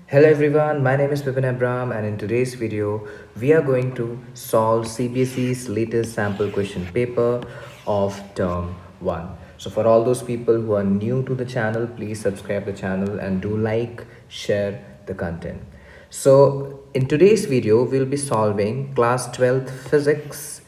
Hello everyone, my name is Vipin Abram and in today's video we are going to solve CBSE's latest sample question paper of term 1. So for all those people who are new to the channel, please subscribe the channel and do like, share the content. So in today's video we'll be solving class 12th physics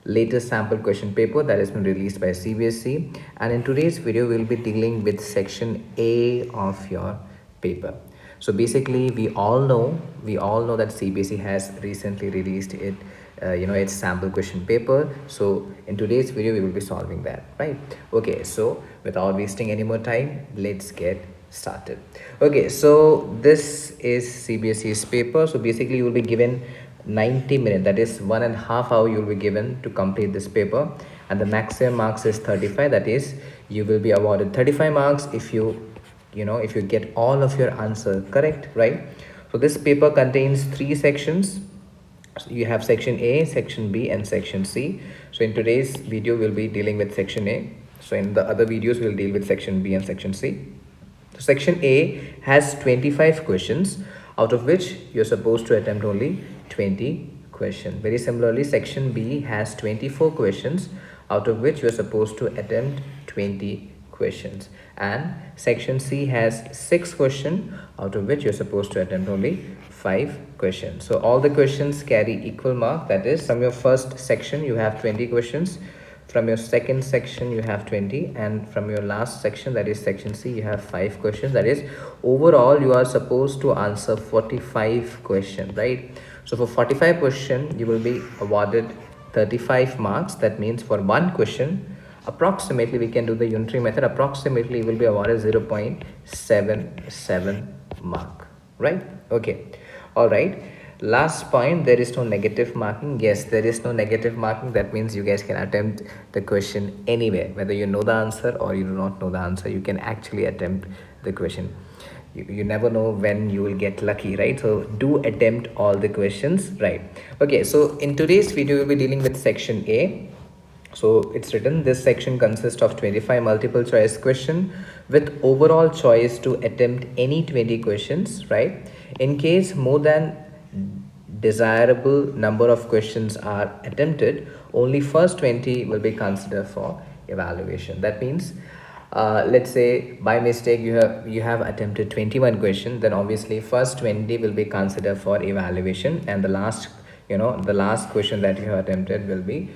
latest sample question paper that has been released by CBSE, and in today's video we'll be dealing with section A of your paper. So basically we all know that CBSE has recently released its sample question paper. So in today's video we will be solving that, right? Okay, so without wasting any more time, let's get started. Okay, so this is CBSE's paper. So basically you will be given 90 minutes, that is 1.5 hours you will be given to complete this paper, and the maximum marks is 35. That is, you will be awarded 35 marks if if you get all of your answer correct, right? So this paper contains 3 sections. So you have section A, section B and section C. So in today's video we'll be dealing with section A. So in the other videos we'll deal with section B and section C. So section A has 25 questions, out of which you're supposed to attempt only 20 questions. Very similarly, section B has 24 questions, out of which you're supposed to attempt 20 questions. And section C has 6 questions, out of which you're supposed to attempt only 5 questions. So all the questions carry equal mark. That is, from your first section you have 20 questions, from your second section you have 20, and from your last section, that is section C, you have 5 questions. That is, overall you are supposed to answer 45 questions, right? So for 45 questions you will be awarded 35 marks. That means for one question, approximately, we can do the unitary method, approximately you will be awarded 0.77 mark, right? Okay, all right. Last point, there is no negative marking. Yes, there is no negative marking. That means you guys can attempt the question anywhere, whether you know the answer or you do not know the answer, you can actually attempt the question. You never know when you will get lucky, right? So do attempt all the questions, right? Okay, so in today's video we'll be dealing with section A. So it's written, this section consists of 25 multiple choice question with overall choice to attempt any 20 questions, right? In case more than desirable number of questions are attempted, only first 20 will be considered for evaluation. That means let's say by mistake you have attempted 21 questions, then obviously first 20 will be considered for evaluation, and the last question that you have attempted will be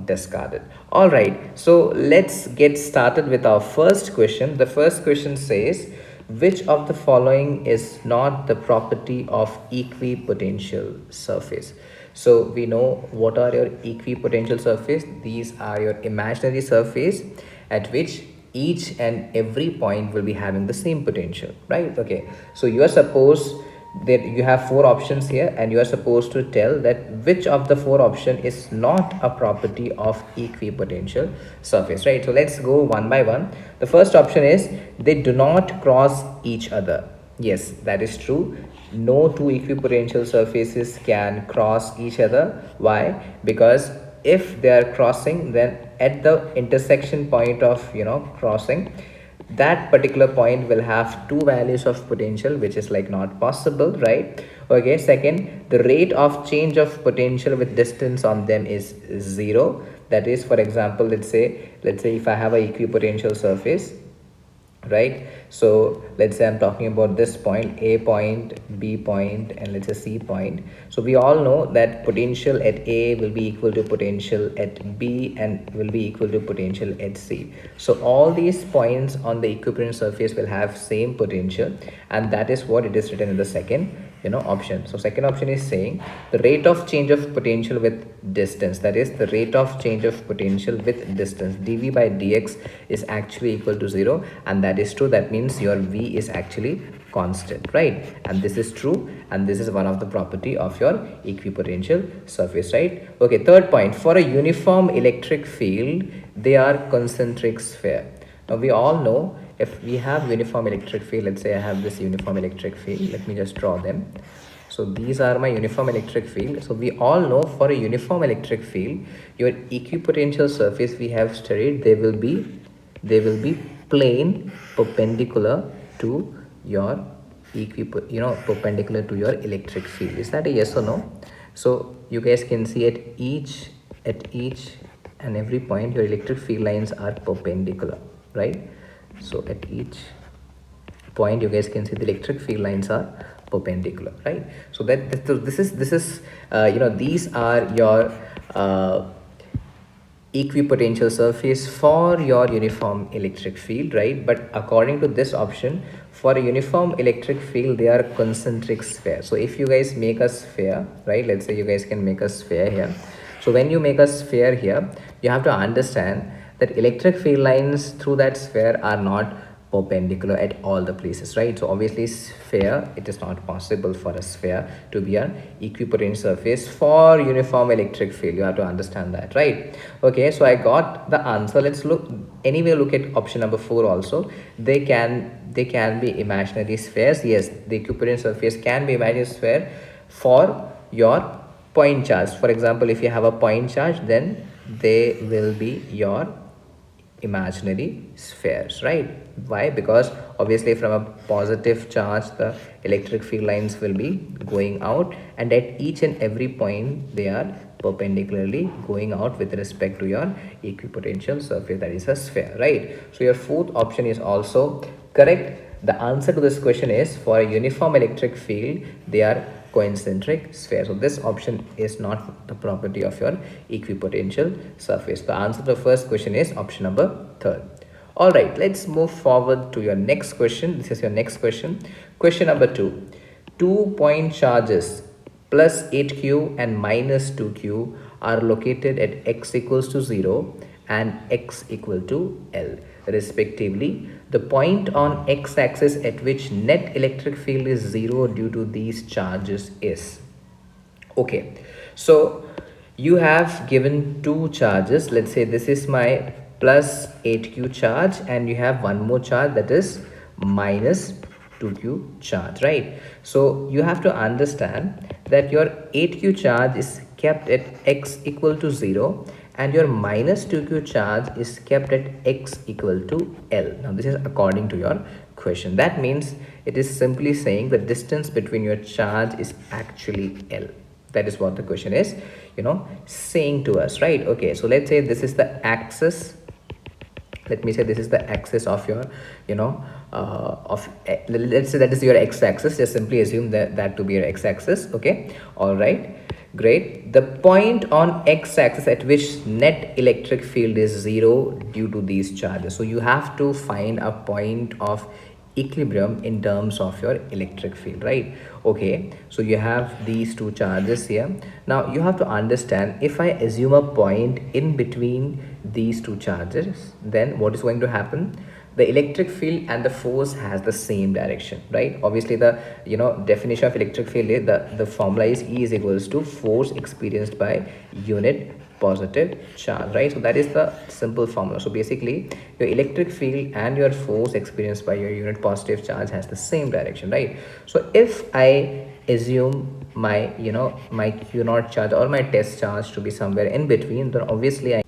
discarded. All right, so let's get started with our first question. The first question says, which of the following is not the property of equipotential surface? So we know what are your equipotential surface. These are your imaginary surface at which each and every point will be having the same potential, right? Okay, so you are supposed that you have 4 options here, and you are supposed to tell that which of the 4 option is not a property of equipotential surface, right? So let's go one by one. The first option is they do not cross each other. Yes, that is true. No two equipotential surfaces can cross each other. Why? Because if they are crossing, then at the intersection point of crossing, that particular point will have 2 values of potential, which is like not possible, right? Okay, second, the rate of change of potential with distance on them is 0. That is, for example, let's say if I have a equipotential surface, right? So let's say I'm talking about this point, A point, B point, and let's say C point. So we all know that potential at A will be equal to potential at B and will be equal to potential at C. So all these points on the equipotential surface will have same potential, and that is what it is written in the second option. So second option is saying the rate of change of potential with distance, that is the rate of change of potential with distance, dv by dx is actually equal to 0, and that is true. That means your v is actually constant, right? And this is true, and this is one of the property of your equipotential surface, right? Okay, third point, for a uniform electric field they are concentric sphere. Now we all know, if we have uniform electric field, let's say I have this uniform electric field, let me just draw them. So these are my uniform electric field. So we all know for a uniform electric field, your equipotential surface we have studied, they will be plane perpendicular to your perpendicular to your electric field. Is that a yes or no? So you guys can see at each and every point your electric field lines are perpendicular, right? So at each point you guys can see the electric field lines are perpendicular, right? So these are your equipotential surface for your uniform electric field, right? But according to this option, for a uniform electric field they are concentric sphere. So if you guys make a sphere, right, let's say you guys can make a sphere here. So when you make a sphere here, you have to understand that electric field lines through that sphere are not perpendicular at all the places, right? So obviously sphere, it is not possible for a sphere to be an equipotential surface for uniform electric field. You have to understand that, right? Okay, so I got the answer. Let's look at option number 4 also. They can be imaginary spheres. Yes, the equipotential surface can be imaginary sphere for your point charge. For example, if you have a point charge, then they will be your imaginary spheres, right? Why? Because obviously from a positive charge the electric field lines will be going out, and at each and every point they are perpendicularly going out with respect to your equipotential surface, that is a sphere, right? So your fourth option is also correct. The answer to this question is, for a uniform electric field they are concentric sphere. So this option is not the property of your equipotential surface. The answer to the first question is option number 3rd. All right, let's move forward to your next question. This is your next question. Question number 2. 2-point charges plus 8q and minus 2q are located at x equals to 0 and x equal to L respectively. The point on x-axis at which net electric field is 0 due to these charges is. Okay, so you have given 2 charges. Let's say this is my plus 8q charge, and you have one more charge, that is minus 2q charge, right? So you have to understand that your 8q charge is kept at x equal to 0 and your minus 2q charge is kept at x equal to L. Now this is according to your question. That means it is simply saying the distance between your charge is actually L. That is what the question is, saying to us, right? Okay, so let's say this is the axis. Let me say this is the axis of your, let's say that is your x-axis. Just simply assume that to be your x-axis. Okay, all right. Great. The point on x-axis at which net electric field is 0 due to these charges. So you have to find a point of equilibrium in terms of your electric field, right? Okay, so you have these 2 charges here. Now you have to understand, if I assume a point in between these 2 charges, then what is going to happen? The electric field and the force has the same direction, right? Obviously the definition of electric field is the formula is E is equals to force experienced by unit positive charge, right? So that is the simple formula. So basically your electric field and your force experienced by your unit positive charge has the same direction, right? So if I assume my my q0 charge or my test charge to be somewhere in between, then obviously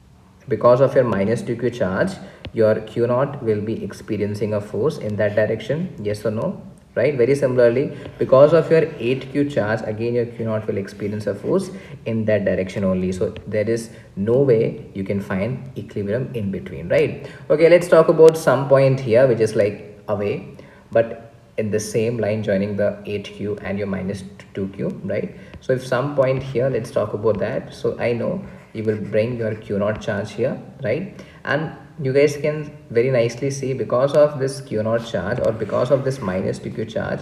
because of your minus 2q charge, your q0 will be experiencing a force in that direction, yes or no, right? Very similarly, because of your 8q charge, again your q0 will experience a force in that direction only. So there is no way you can find equilibrium in between, right? Okay, let's talk about some point here which is like away, but in the same line joining the 8q and your minus 2q, right? So if some point here, let's talk about that. So I know you will bring your q0 charge here, right? And you guys can very nicely see, because of this q0 charge or because of this minus 2q charge,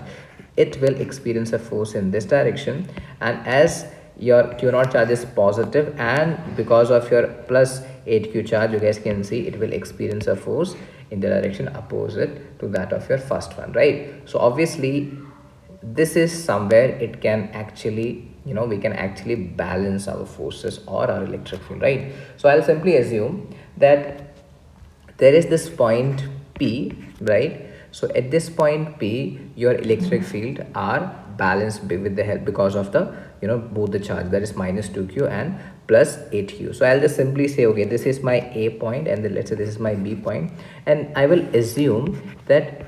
it will experience a force in this direction. And as your q0 charge is positive, and because of your plus 8q charge, you guys can see it will experience a force in the direction opposite to that of your first one, right? So obviously this is somewhere it can actually, we can actually balance our forces or our electric field, right? So I'll simply assume that there is this point P, right? So at this point P, your electric field are balanced with the help, because of the both the charge, that is minus 2q and plus 8q. So I'll just simply say, okay, this is my A point, and then let's say this is my B point, and I will assume that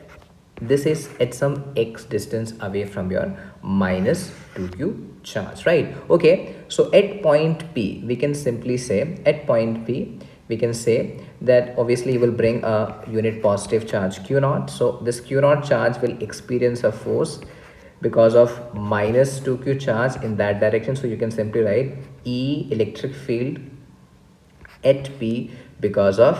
this is at some x distance away from your minus 2q charge, right? Okay, so at point P, we can simply say, at point P, we can say that obviously you will bring a unit positive charge Q0. So this Q0 charge will experience a force because of minus 2q charge in that direction. So you can simply write E electric field at P because of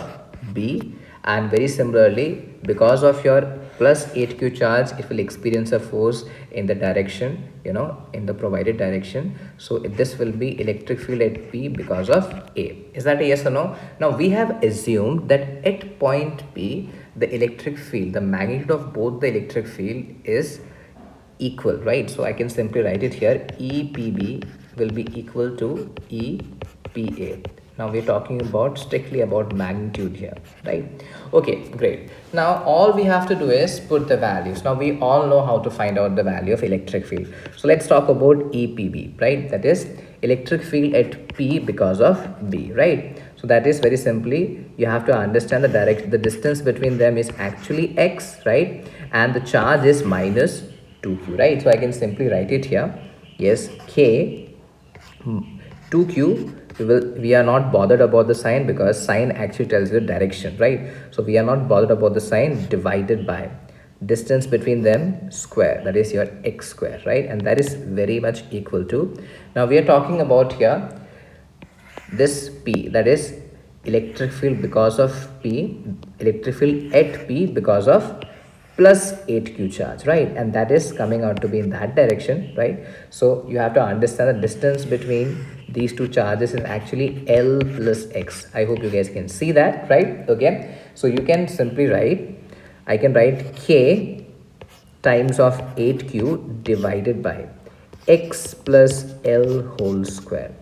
B, and very similarly because of your plus 8q charge, it will experience a force in the direction, in the provided direction. So this will be electric field at P because of A. Is that a yes or no? Now we have assumed that at point P, the electric field, the magnitude of both the electric field is equal, right? So I can simply write it here, EPB will be equal to EPA. Now we're talking about strictly about magnitude here, right? Okay, great. Now all we have to do is put the values. Now we all know how to find out the value of electric field. So let's talk about EPB, right? That is electric field at P because of B, right? So that is very simply, you have to understand the distance between them is actually x, right? And the charge is minus 2q, right? So I can simply write it here. Yes, k 2q, we are not bothered about the sign because sign actually tells you the direction, right? So we are not bothered about the sign, divided by distance between them square, that is your x square, right? And that is very much equal to, now we are talking about here this P, that is electric field because of P, electric field at P because of plus 8q charge, right? And that is coming out to be in that direction, right? So you have to understand the distance between these two charges is actually L plus X. I hope you guys can see that, right? Okay, so you can simply write, I can write K times of 8q divided by X plus L whole square.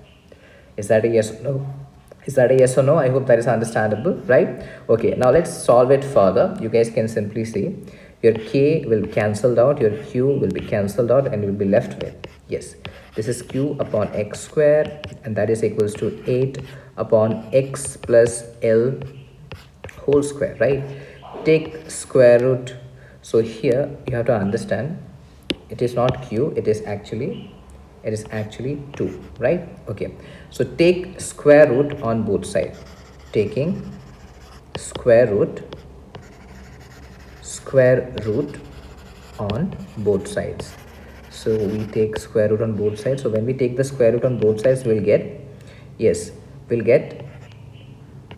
Is that a yes or no? Is that a yes or no? I hope that is understandable, right? Okay, now let's solve it further. You guys can simply see your k will cancel out, your q will be cancelled out, and you will be left with, yes, this is q upon x square, and that is equals to 8 upon x plus L whole square, right? Take square root. So here you have to understand, it is not q, it is actually 2, right? Okay, so take square root on both sides. Taking square root on both sides. So we take square root on both sides. So when we take the square root on both sides, we'll get, yes, we'll get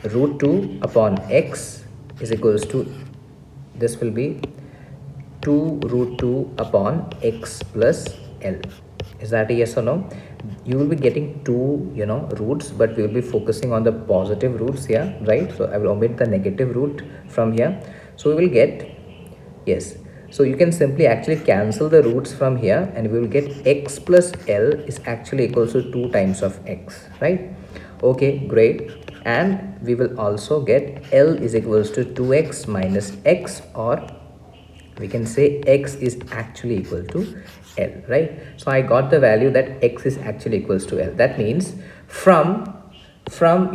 root 2 upon x is equals to, this will be 2 root 2 upon x plus L. Is that a yes or no? You will be getting two, roots, but we will be focusing on the positive roots here, right? So I will omit the negative root from here. So we will get, yes, so you can simply actually cancel the roots from here, and we will get x plus L is actually equals to 2 times of x, right? Okay, great. And we will also get L is equals to 2x minus x, or we can say x is actually equal to L, right? So I got the value that x is actually equals to L. That means from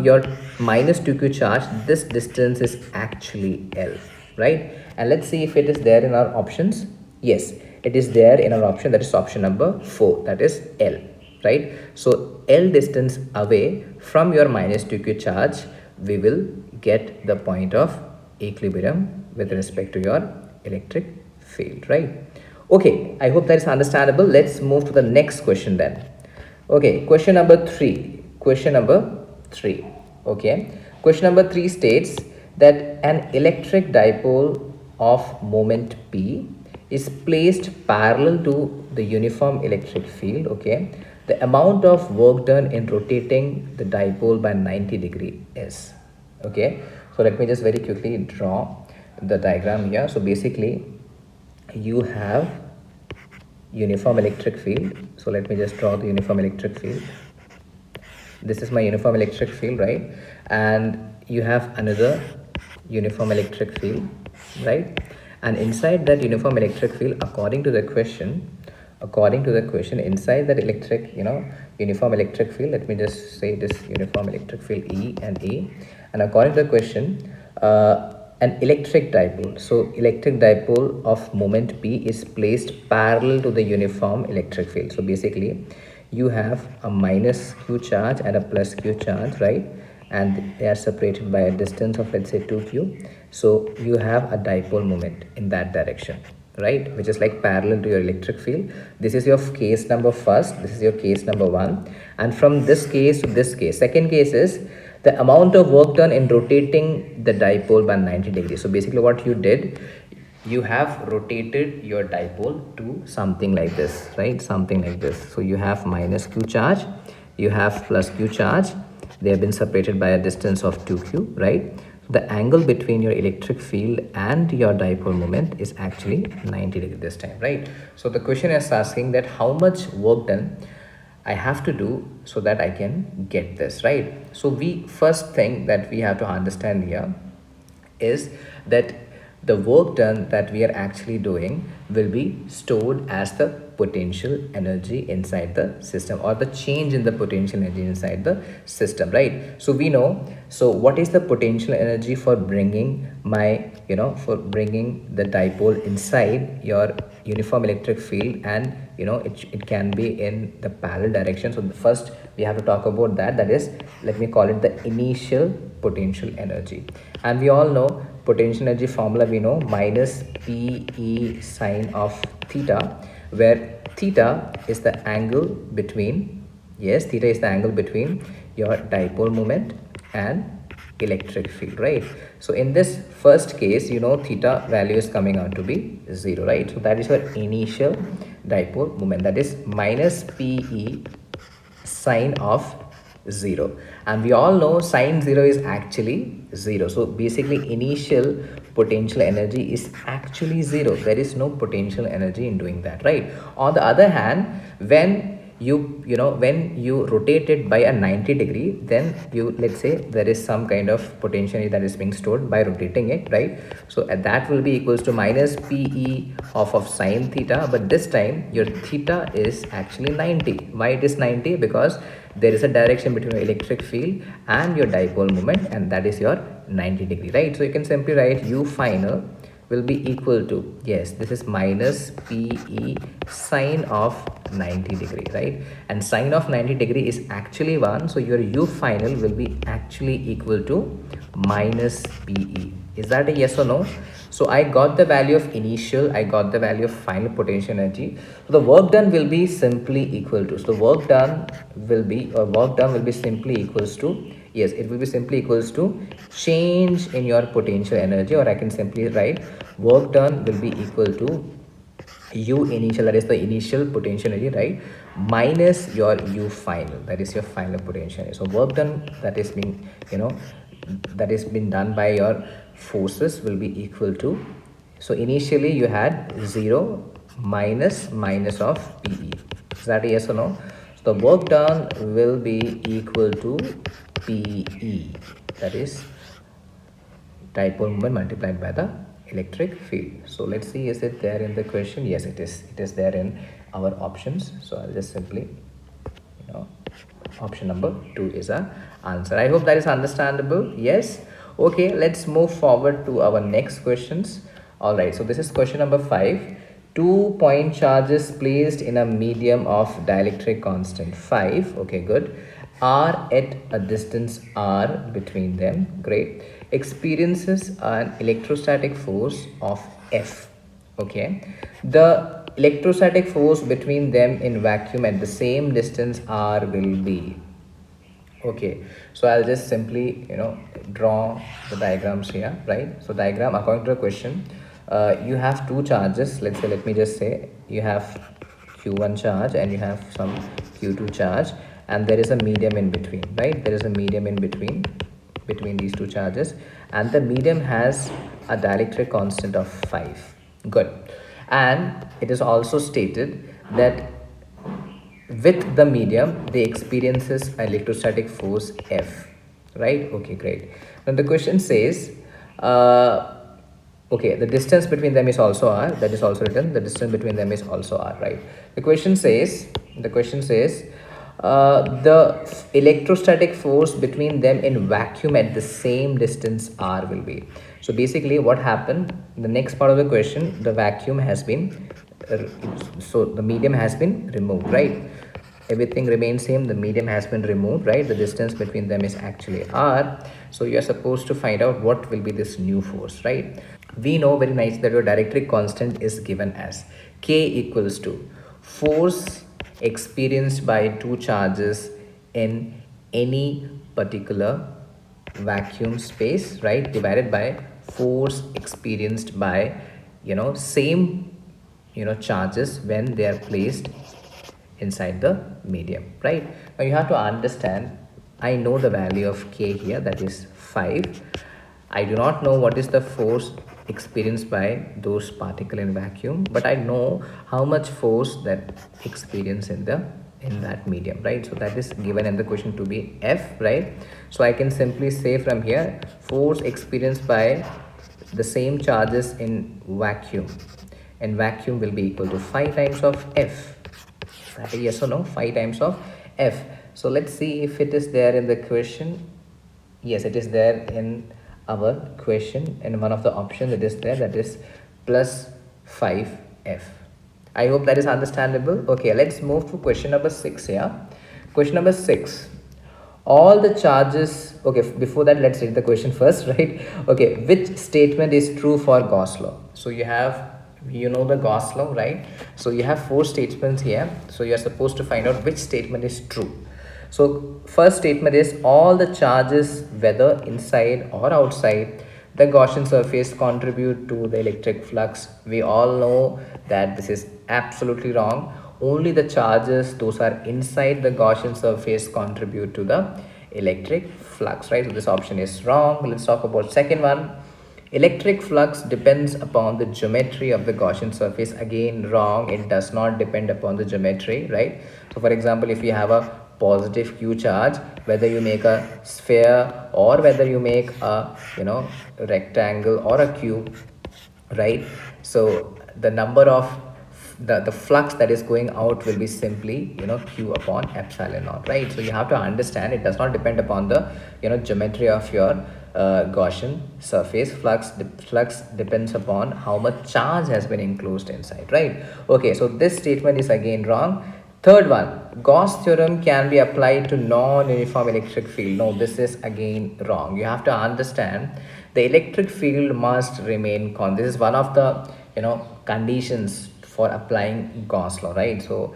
your minus 2q charge, this distance is actually L, right? And let's see if it is there in our options. Yes, it is there in our option, that is option number 4, that is L, right? So L distance away from your minus 2q charge, we will get the point of equilibrium with respect to your electric field, right? Okay, I hope that is understandable. Let's move to the next question then. Okay, question number 3. Okay, question number 3 states that an electric dipole of moment P is placed parallel to the uniform electric field. Okay, the amount of work done in rotating the dipole by 90 degree is. Okay, so let me just very quickly draw the diagram here. So basically you have uniform electric field. So let me just draw the uniform electric field. This is my uniform electric field, right? And you have another uniform electric field, right? And inside that uniform electric field, according to the question, inside that electric, uniform electric field, let me just say this uniform electric field E and A. And according to the question, an electric dipole. So electric dipole of moment P is placed parallel to the uniform electric field. So basically you have a minus Q charge and a plus Q charge, right? And they are separated by a distance of, let's say, 2Q. So you have a dipole moment in that direction, right, which is like parallel to your electric field. This is your case number first, this is your case number one. And from this case to this case, second case is the amount of work done in rotating the dipole by 90 degrees. So basically what you did, you have rotated your dipole to something like this, right? Something like this. So you have minus Q charge, you have plus Q charge. They have been separated by a distance of 2Q, right? The angle between your electric field and your dipole moment is actually 90 degrees this time, right? So the question is asking that how much work done I have to do so that I can get this, right? So we first thing that we have to understand here is that the work done that we are actually doing will be stored as the potential energy inside the system, or the change in the potential energy inside the system, right? So we know, so what is the potential energy for bringing my, for bringing the dipole inside your uniform electric field, and it can be in the parallel direction. So first we have to talk about that, that is, let me call it the initial potential energy. And we all know potential energy formula, we know minus PE sine of theta, where theta is the angle between, yes, theta is the angle between your dipole moment and electric field, right? So in this first case, theta value is coming out to be 0, right? So that is your initial dipole moment, that is minus PE sine of 0. And we all know sine 0 is actually 0. So basically initial potential energy is actually 0. There is no potential energy in doing that, right? On the other hand, when when you rotate it by a 90 degree, then let's say there is some kind of potential that is being stored by rotating it, right? So that will be equals to minus PE of sine theta, but this time your theta is actually 90. Why it is 90? Because there is a direction between your electric field and your dipole moment, and that is your 90 degree, right? So you can simply write U final will be equal to, yes, this is minus PE sine of 90 degree, right? And sine of 90 degree is actually 1, so your U final will be actually equal to minus PE. Is that a yes or no? So I got the value of initial, I got the value of final potential energy. So the work done will be simply equal to, so the work done will be simply equals to, yes, it will be simply equals to change in your potential energy, or I can simply write work done will be equal to U initial, that is the initial potential energy, right, minus your U final, that is your final potential energy. So work done that is being, that is been done by your forces will be equal to, so initially you had 0 minus of PE. Is that a yes or no? So the work done will be equal to PE, that is dipole moment multiplied by the electric field. So let's see, is it there in the question? Yes, it is there in our options. So I'll just simply, option number 2 is our answer. I hope that is understandable. Yes. Okay, let's move forward to our next questions. All right, so this is question number 5. 2-point charges placed in a medium of dielectric constant 5, okay, good, are at a distance r between them, great, experiences an electrostatic force of F, okay. The electrostatic force between them in vacuum at the same distance r will be, okay. So I'll just simply draw the diagrams here, right? So diagram according to the question, you have two charges. Let's say, let me just say you have Q1 charge and you have some Q2 charge, and there is a medium in between, right? There is a medium in between these two charges, and the medium has a dielectric constant of 5, good. And it is also stated that with the medium they experiences electrostatic force F, right? Okay, great. Now the question says, okay, the distance between them is also r, that is also written, the distance between them is also r, right? The question says the electrostatic force between them in vacuum at the same distance r will be. So basically what happened, the next part of the question, the vacuum has been, so the medium has been removed, right? Everything remains same, the medium has been removed, right? The distance between them is actually r. So you are supposed to find out what will be this new force, right? We know very nice that your dielectric constant is given as k equals to force experienced by two charges in any particular vacuum space, right, divided by force experienced by, same, charges when they are placed inside the medium, right? Now you have to understand, I know the value of k here, that is 5. I do not know what is the force experienced by those particle in vacuum, but I know how much force that experience in that medium, right? So that is given in the question to be F, right? So I can simply say from here, force experienced by the same charges in vacuum, and vacuum will be equal to 5 times of F. Yes or no? 5 times of F. So let's see if it is there in the question. Yes, it is there in our question. In one of the options it is there, that is plus 5F. I hope that is understandable. Okay, let's move to question number 6 here. Question number 6. All the charges, okay, before that let's read the question first, right? Okay, which statement is true for Gauss law? So you have, the Gauss law, right? So you have 4 statements here, so you are supposed to find out which statement is true. So first statement is all the charges, whether inside or outside the Gaussian surface, contribute to the electric flux. We all know that this is absolutely wrong. Only the charges those are inside the Gaussian surface contribute to the electric flux, right? So this option is wrong. Let's talk about second one. Electric flux depends upon the geometry of the Gaussian surface. Again, wrong. It does not depend upon the geometry, right? So for example, if you have a positive Q charge, whether you make a sphere or whether you make a, rectangle or a cube, right? So the number of the flux that is going out will be simply, q upon epsilon naught, right? So you have to understand, it does not depend upon the, geometry of your Gaussian surface. Flux depends upon how much charge has been enclosed inside, right? Okay, so this statement is again wrong. Third one, Gauss theorem can be applied to non-uniform electric field. No, this is again wrong. You have to understand, the electric field must remain constant. This is one of the, conditions for applying Gauss law, right? So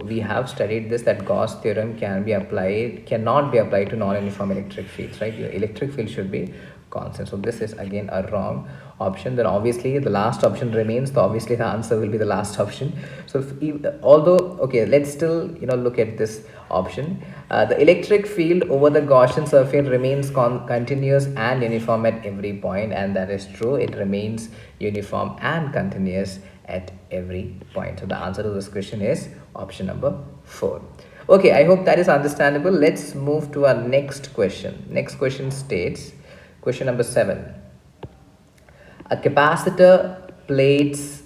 we have studied this, that Gauss theorem cannot be applied to non-uniform electric fields, right? Your electric field should be constant. So this is again a wrong option. Then obviously the last option remains, so obviously the answer will be the last option. So although, okay, let's still, look at this option. The electric field over the Gaussian surface remains continuous and uniform at every point, and that is true. It remains uniform and continuous at every point. So the answer to this question is option number 4. Okay, I hope that is understandable. Let's move to our next question. Next question states, question number 7. A capacitor plates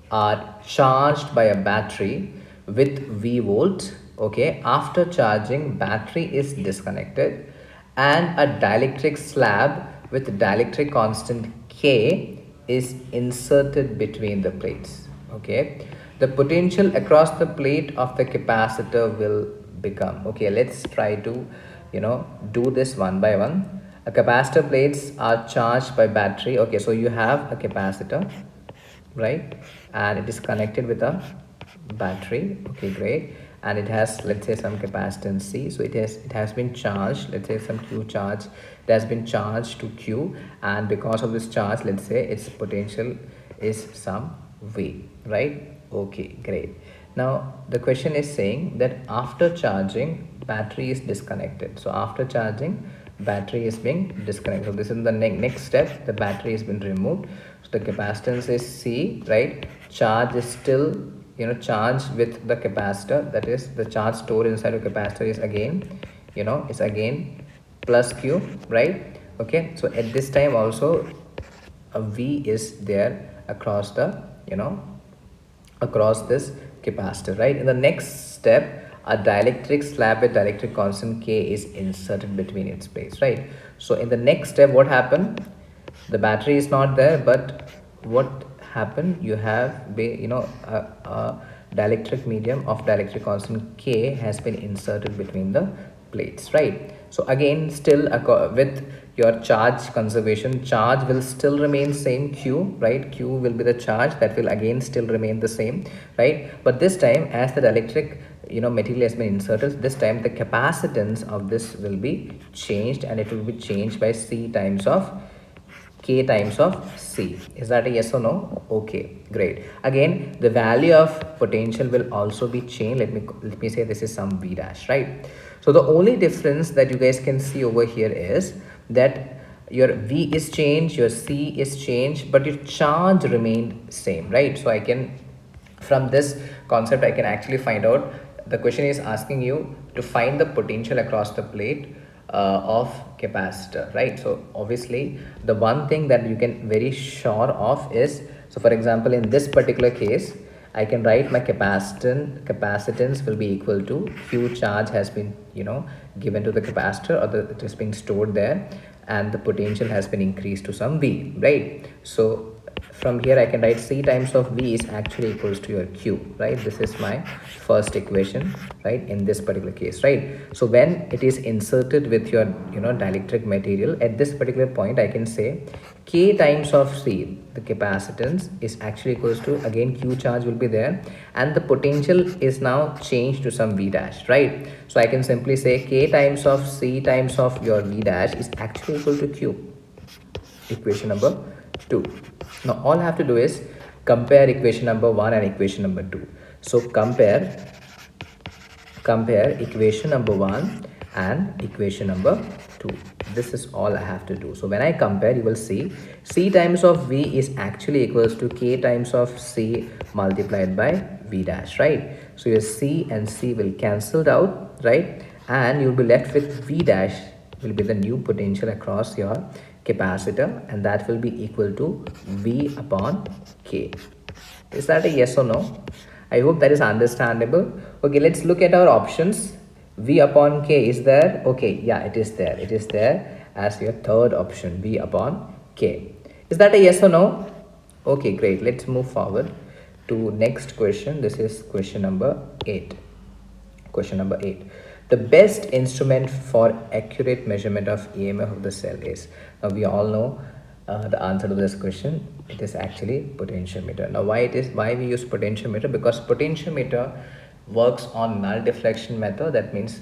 are charged by a battery with V volt. Okay, after charging, battery is disconnected and a dielectric slab with dielectric constant K is inserted between the plates. Okay, the potential across the plate of the capacitor will become, okay, let's try to, do this one by one. A capacitor plates are charged by battery. Okay, so you have a capacitor, right, and it is connected with a battery. Okay, great. And it has, let's say, some capacitance C. So it has been charged, let's say some Q charge, it has been charged to Q, and because of this charge, let's say its potential is some V, right? Okay, great. Now the question is saying that after charging, battery is disconnected. So after charging, battery is being disconnected. So this is the next step, the battery has been removed. So the capacitance is C, right? Charge is still, charged with the capacitor, that is the charge stored inside a capacitor is again, is again plus Q, right? Okay, so at this time also a V is there across the, across this capacitor, right? In the next step, a dielectric slab with dielectric constant K is inserted between its plates, right? So in the next step, what happened? The battery is not there, but what happened? You have a dielectric medium of dielectric constant K has been inserted between the plates, right? So again, still with your charge conservation, charge will still remain same, Q, right? Q will be the charge, that will again still remain the same, right? But this time, as the electric material has been inserted, this time the capacitance of this will be changed, and it will be changed by C times of K times of C. Is that a yes or no? Okay, great. Again, the value of potential will also be changed. Let me say this is some V dash, right? So the only difference that you guys can see over here is that your V is changed, your C is changed, but your charge remained same, right? So I can, from this concept, I can actually find out, the question is asking you to find the potential across the plate of capacitor, right? So obviously the one thing that you can very sure of is, so for example, in this particular case, I can write my capacitance will be equal to Q charge has been given to the capacitor, or it has been stored there, and the potential has been increased to some V, right? So from here I can write C times of V is actually equals to your Q, right? This is my first equation, right, in this particular case, right? So when it is inserted with your dielectric material, at this particular point I can say K times of C, the capacitance, is actually equals to, again, Q charge will be there, and the potential is now changed to some V dash, right? So I can simply say K times of C times of your V dash is actually equal to Q. Equation number 2. Now all I have to do is compare equation number 1 and equation number 2. So compare equation number 1 and equation number 2. This is all I have to do. So when I compare, you will see C times of V is actually equals to K times of C multiplied by V dash, right? So your C and C will cancelled out, right? And you'll be left with V dash will be the new potential across your capacitor, and that will be equal to V upon K. Is that a yes or no? I hope that is understandable. Okay, let's look at our options. V upon K is there? Okay, yeah, it is there. It is there as your third option, V upon K. Is that a yes or no? Okay, great. Let's move forward to next question. This is question number 8. Question number 8. The best instrument for accurate measurement of EMF of the cell is, now we all know the answer to this question. It is actually potentiometer. Now why we use potentiometer? Because potentiometer works on null deflection method. That means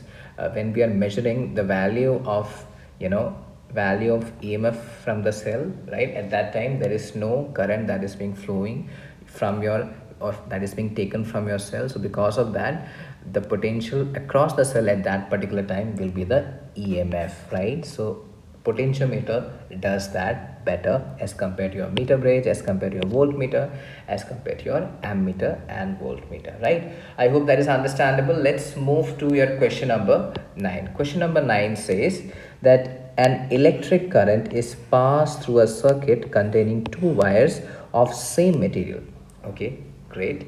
when we are measuring the value of EMF from the cell, right, at that time there is no current that is being flowing from your, or that is being taken from your cell. So because of that, the potential across the cell at that particular time will be the EMF, right? So potentiometer does that better as compared to your meter bridge, as compared to your voltmeter, as compared to your ammeter and voltmeter, right? I hope that is understandable. Let's move to your question number 9. Question number 9 says that an electric current is passed through a circuit containing two wires of same material, okay, great,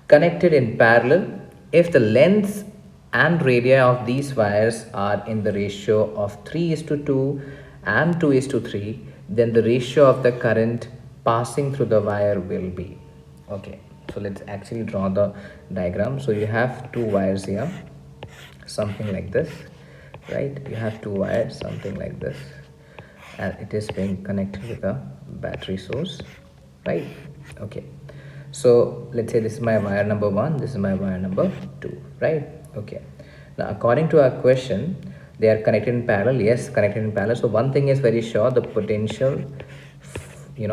connected in parallel. If the length and radii of these wires are in the ratio of 3:2 and 2:3, then the ratio of the current passing through the wire will be, okay. So let's actually draw the diagram. So you have two wires here, something like this, right? You have two wires, something like this, and it is being connected with a battery source, right? Okay, so let's say this is my wire number 1, this is my wire number 2, right? Okay, now according to our question, they are connected in parallel. Yes, connected in parallel. So one thing is very sure, the potential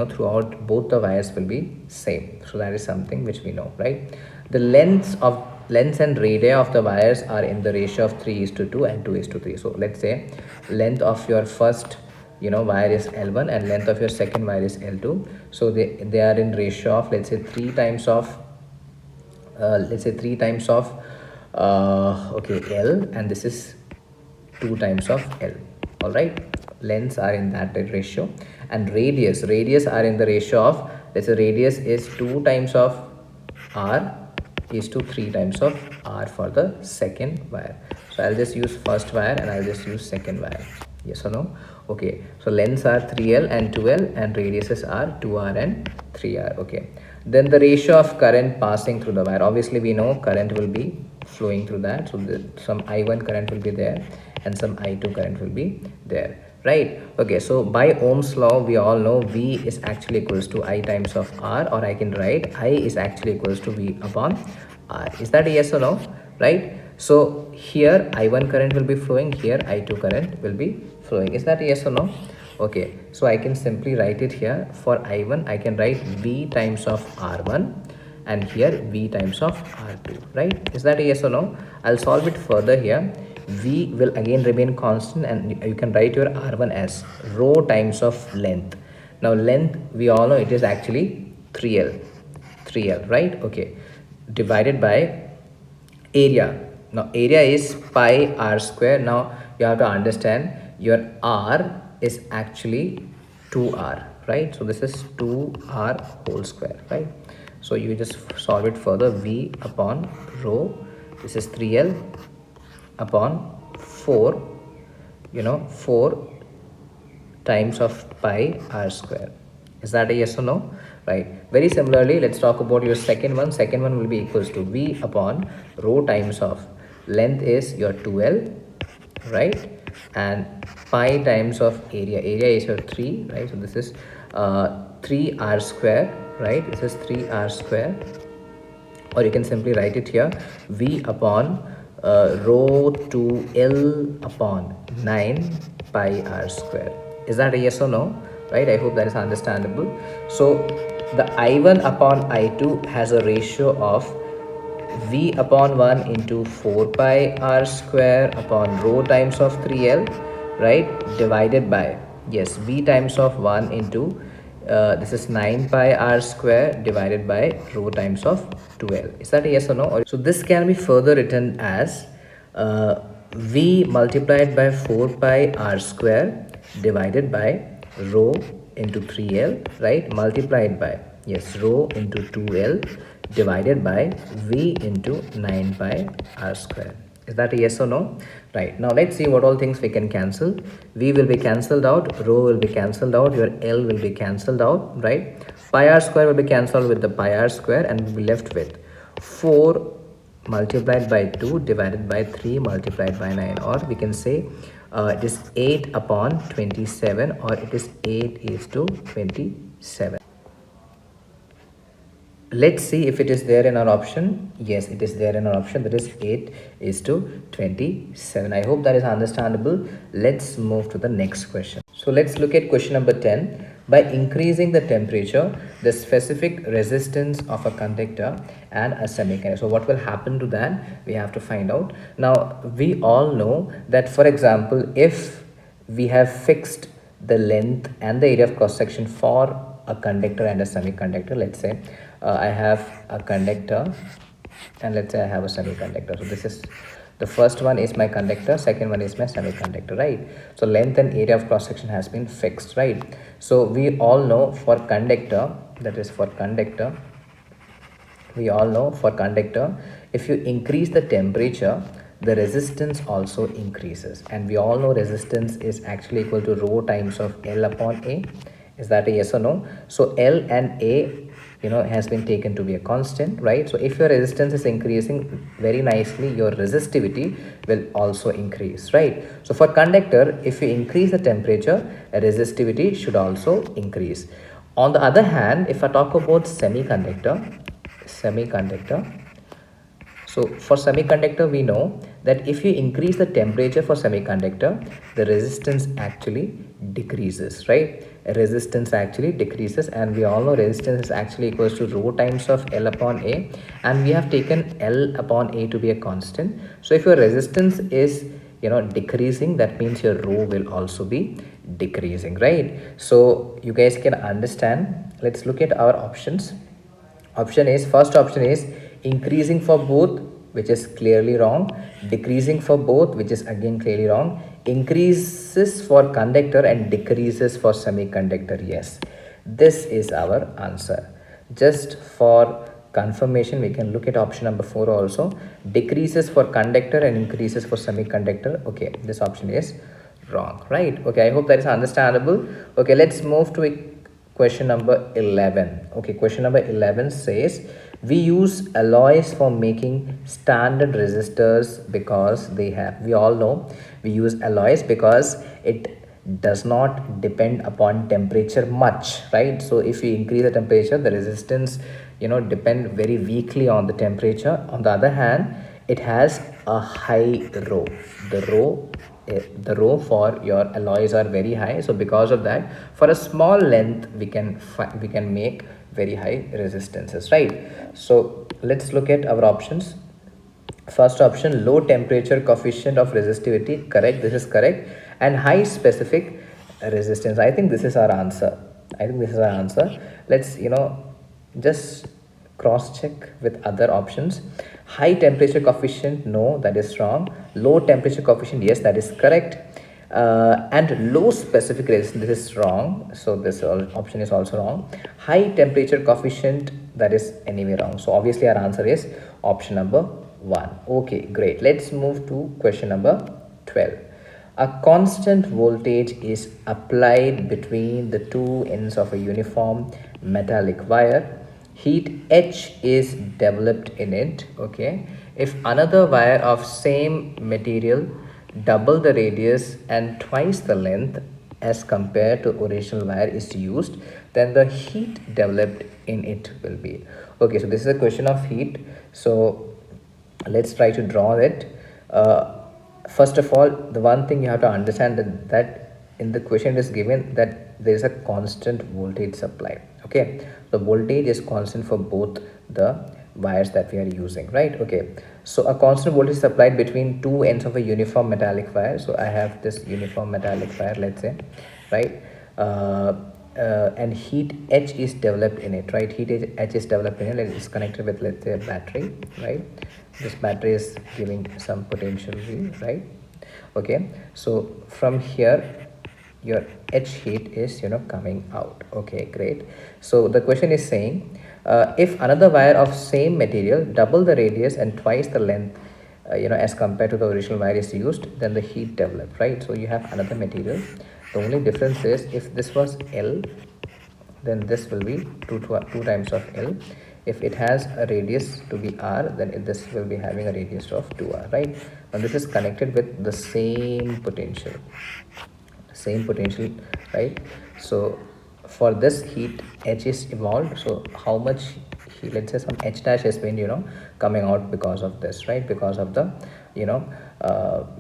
throughout both the wires will be same. So that is something which we know, right? The lengths and radii of the wires are in the ratio of 3:2 and 2:3. So let's say length of your first wire is L1 and length of your second wire is L2. So they are in ratio of, let's say, 3 times of L, and this is 2 times of L. All right, lengths are in that ratio, and radius are in the ratio of, let's say radius is 2 times of R is to 3 times of R for the second wire. So I'll just use first wire and I'll just use second wire. Yes or no? Okay, so lengths are 3L and 2L and radiuses are 2R and 3R. Okay, then the ratio of current passing through the wire, obviously we know current will be flowing through that, so some I1 current will be there and some I2 current will be there, right? Okay, so by Ohm's law we all know V is actually equals to I times of R, or I can write I is actually equals to V upon R. Is that a yes or no? Right? So here I1 current will be flowing, here I2 current will be flowing. Is that a yes or no? Okay, so I can simply write it here. For I1 I can write V times of R1 and here V times of R2, right? Is that a yes or no? I'll solve it further here. V will again remain constant and you can write your R1 as rho times of length. Now length we all know it is actually 3L, right? Okay, divided by area. Now area is pi R square. Now you have to understand your R is actually 2R, right? So this is 2R whole square, right? So you just solve it further. V upon rho, this is 3L upon 4, 4 times of pi R square. Is that a yes or no? Right. Very similarly, let's talk about your second one. Second one will be equals to V upon rho times of length is your 2L, right? And pi times of area. Area is your 3, right? So this is 3R square, right? This is 3R square. Or you can simply write it here, V upon rho 2L upon 9 pi R square. Is that a yes or no? Right? I hope that is understandable. So the I1 upon I2 has a ratio of V upon 1 into 4 pi R square upon rho times of 3L, right? Divided by, yes, V times of 1 into this is 9 pi R square divided by rho times of 2L. Is that a yes or no? So this can be further written as V multiplied by 4 pi R square divided by rho into 3L, right? Multiplied by, yes, rho into 2L divided by V into 9 pi R square. Is that a yes or no? Right. Now let's see what all things we can cancel. V will be cancelled out, rho will be cancelled out, your L will be cancelled out, right? Pi R square will be cancelled with the pi R square and we'll be left with 4 multiplied by 2 divided by 3 multiplied by 9, or we can say it is 8 upon 27, or it is 8 is to 27. Let's see if it is there in our option. Yes, it is there in our option. That is 8 is to 27. I hope that is understandable. Let's move to the next question. So let's look at question number 10. By increasing the temperature, the specific resistance of a conductor and a semiconductor. So what will happen to that? We have to find out. Now, we all know that, for example, if we have fixed the length and the area of cross section for a conductor and a semiconductor, let's say I have a conductor and let's say I have a semiconductor. So this is the first one is my conductor, second one is my semiconductor, right? So length and area of cross section has been fixed, right? So we all know for conductor, that is for conductor, we all know for conductor, if you increase the temperature, the resistance also increases, and we all know resistance is actually equal to rho times of L upon A. Is that a yes or no? So L and A has been taken to be a constant, right? So if your resistance is increasing, very nicely your resistivity will also increase, right? So for conductor, if you increase the temperature, resistivity should also increase. On the other hand, if I talk about semiconductor, so for semiconductor, we know that if you increase the temperature for semiconductor, the resistance actually decreases, right? Resistance actually decreases, and we all know resistance is actually equals to rho times of L upon A, and we have taken L upon A to be a constant. So if your resistance is decreasing, that means your rho will also be decreasing, right? So you guys can understand. Let's look at our options. First option is increasing for both, which is clearly wrong. Decreasing for both, which is again clearly wrong. Increases for conductor and decreases for semiconductor. Yes, this is our answer. Just for confirmation, we can look at option number 4 also. Decreases for conductor and increases for semiconductor. Okay, this option is wrong, right? Okay, I hope that is understandable. Okay, let's move to question number 11. Okay, question number 11 says we use alloys for making standard resistors because they have, we all know we use alloys because it does not depend upon temperature much, right? So if you increase the temperature, the resistance, depend very weakly on the temperature. On the other hand, it has a high rho. The rho for your alloys are very high, so because of that, for a small length we can make very high resistances, right? So let's look at our options. First option, low temperature coefficient of resistivity, correct, this is correct. And high specific resistance, I think this is our answer. Let's just cross check with other options. High temperature coefficient, no, that is wrong. Low temperature coefficient, yes, that is correct. And low specific resistance, this is wrong, so this option is also wrong. High temperature coefficient, that is anyway wrong, so obviously our answer is option number 1. Okay, great. Let's move to question number 12. A constant voltage is applied between the two ends of a uniform metallic wire. Heat H is developed in it. Okay, if another wire of same material, double the radius and twice the length as compared to original wire is used, then the heat developed in it will be. Okay, so this is a question of heat, so let's try to draw it. First of all, the one thing you have to understand that in the question it is given that there is a constant voltage supply. Okay, the voltage is constant for both the wires that we are using, right? Okay, so a constant voltage is supplied between two ends of a uniform metallic wire. So I have this uniform metallic wire, let's say, right? And heat H is developed in it, right? Heat H is developed in it. It is connected with, let's say, a battery, right? This battery is giving some potential V, right? Okay, so from here your H heat is coming out. Okay, great. So the question is saying if another wire of same material, double the radius and twice the length as compared to the original wire is used, then the heat developed, right? So you have another material. The only difference is if this was L, then this will be 2 times of L. If it has a radius to be R, then this will be having a radius of 2R, right? And this is connected with the same potential, right? So for this heat H is evolved, so how much heat, let's say some H dash has been coming out because of this, right? Because of the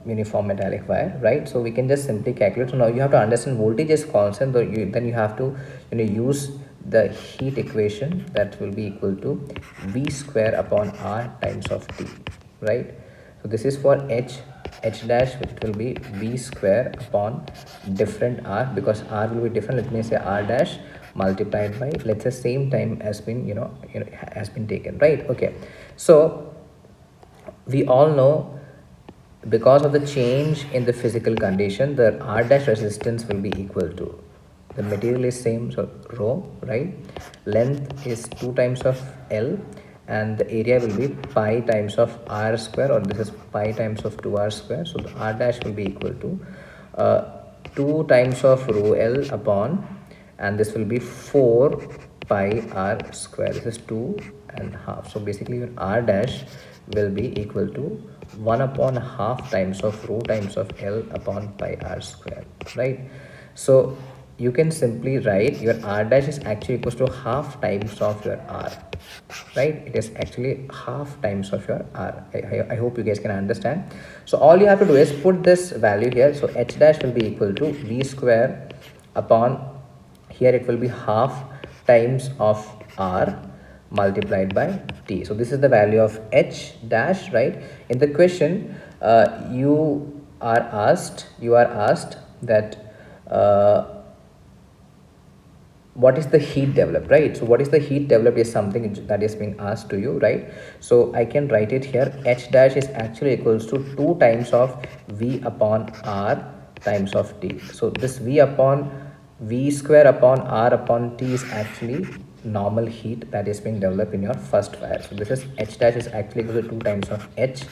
uniform metallic wire, right? So we can just simply calculate. So now you have to understand voltage is constant, then you have to use the heat equation that will be equal to V square upon R times of T, right? So this is for H dash, which will be V square upon different R, because R will be different. Let me say R dash multiplied by, let's say, same time has been has been taken, right? Okay, so we all know because of the change in the physical condition, the R dash resistance will be equal to, the material is same, so rho, right? Length is 2 times of L, and the area will be pi times of R square, or this is pi times of 2R square. So the R dash will be equal to 2 times of rho L upon, and this will be 4 pi R square. This is 2.5. So basically your R dash will be equal to 1 upon half times of rho times of L upon pi R square, right? So you can simply write your R dash is actually equals to half times of your R, right? It is actually half times of your R. I hope you guys can understand. So all you have to do is put this value here. So H dash will be equal to V square upon, here it will be half times of R multiplied by T. So this is the value of H dash, right? In the question you are asked that what is the heat developed, right? So what is the heat developed is something that is being asked to you, right? So I can write it here. H dash is actually equals to 2 times of V upon R times of T. So this V square upon R upon T is actually normal heat that is being developed in your first wire. So this is H dash is actually equal to 2 times of H.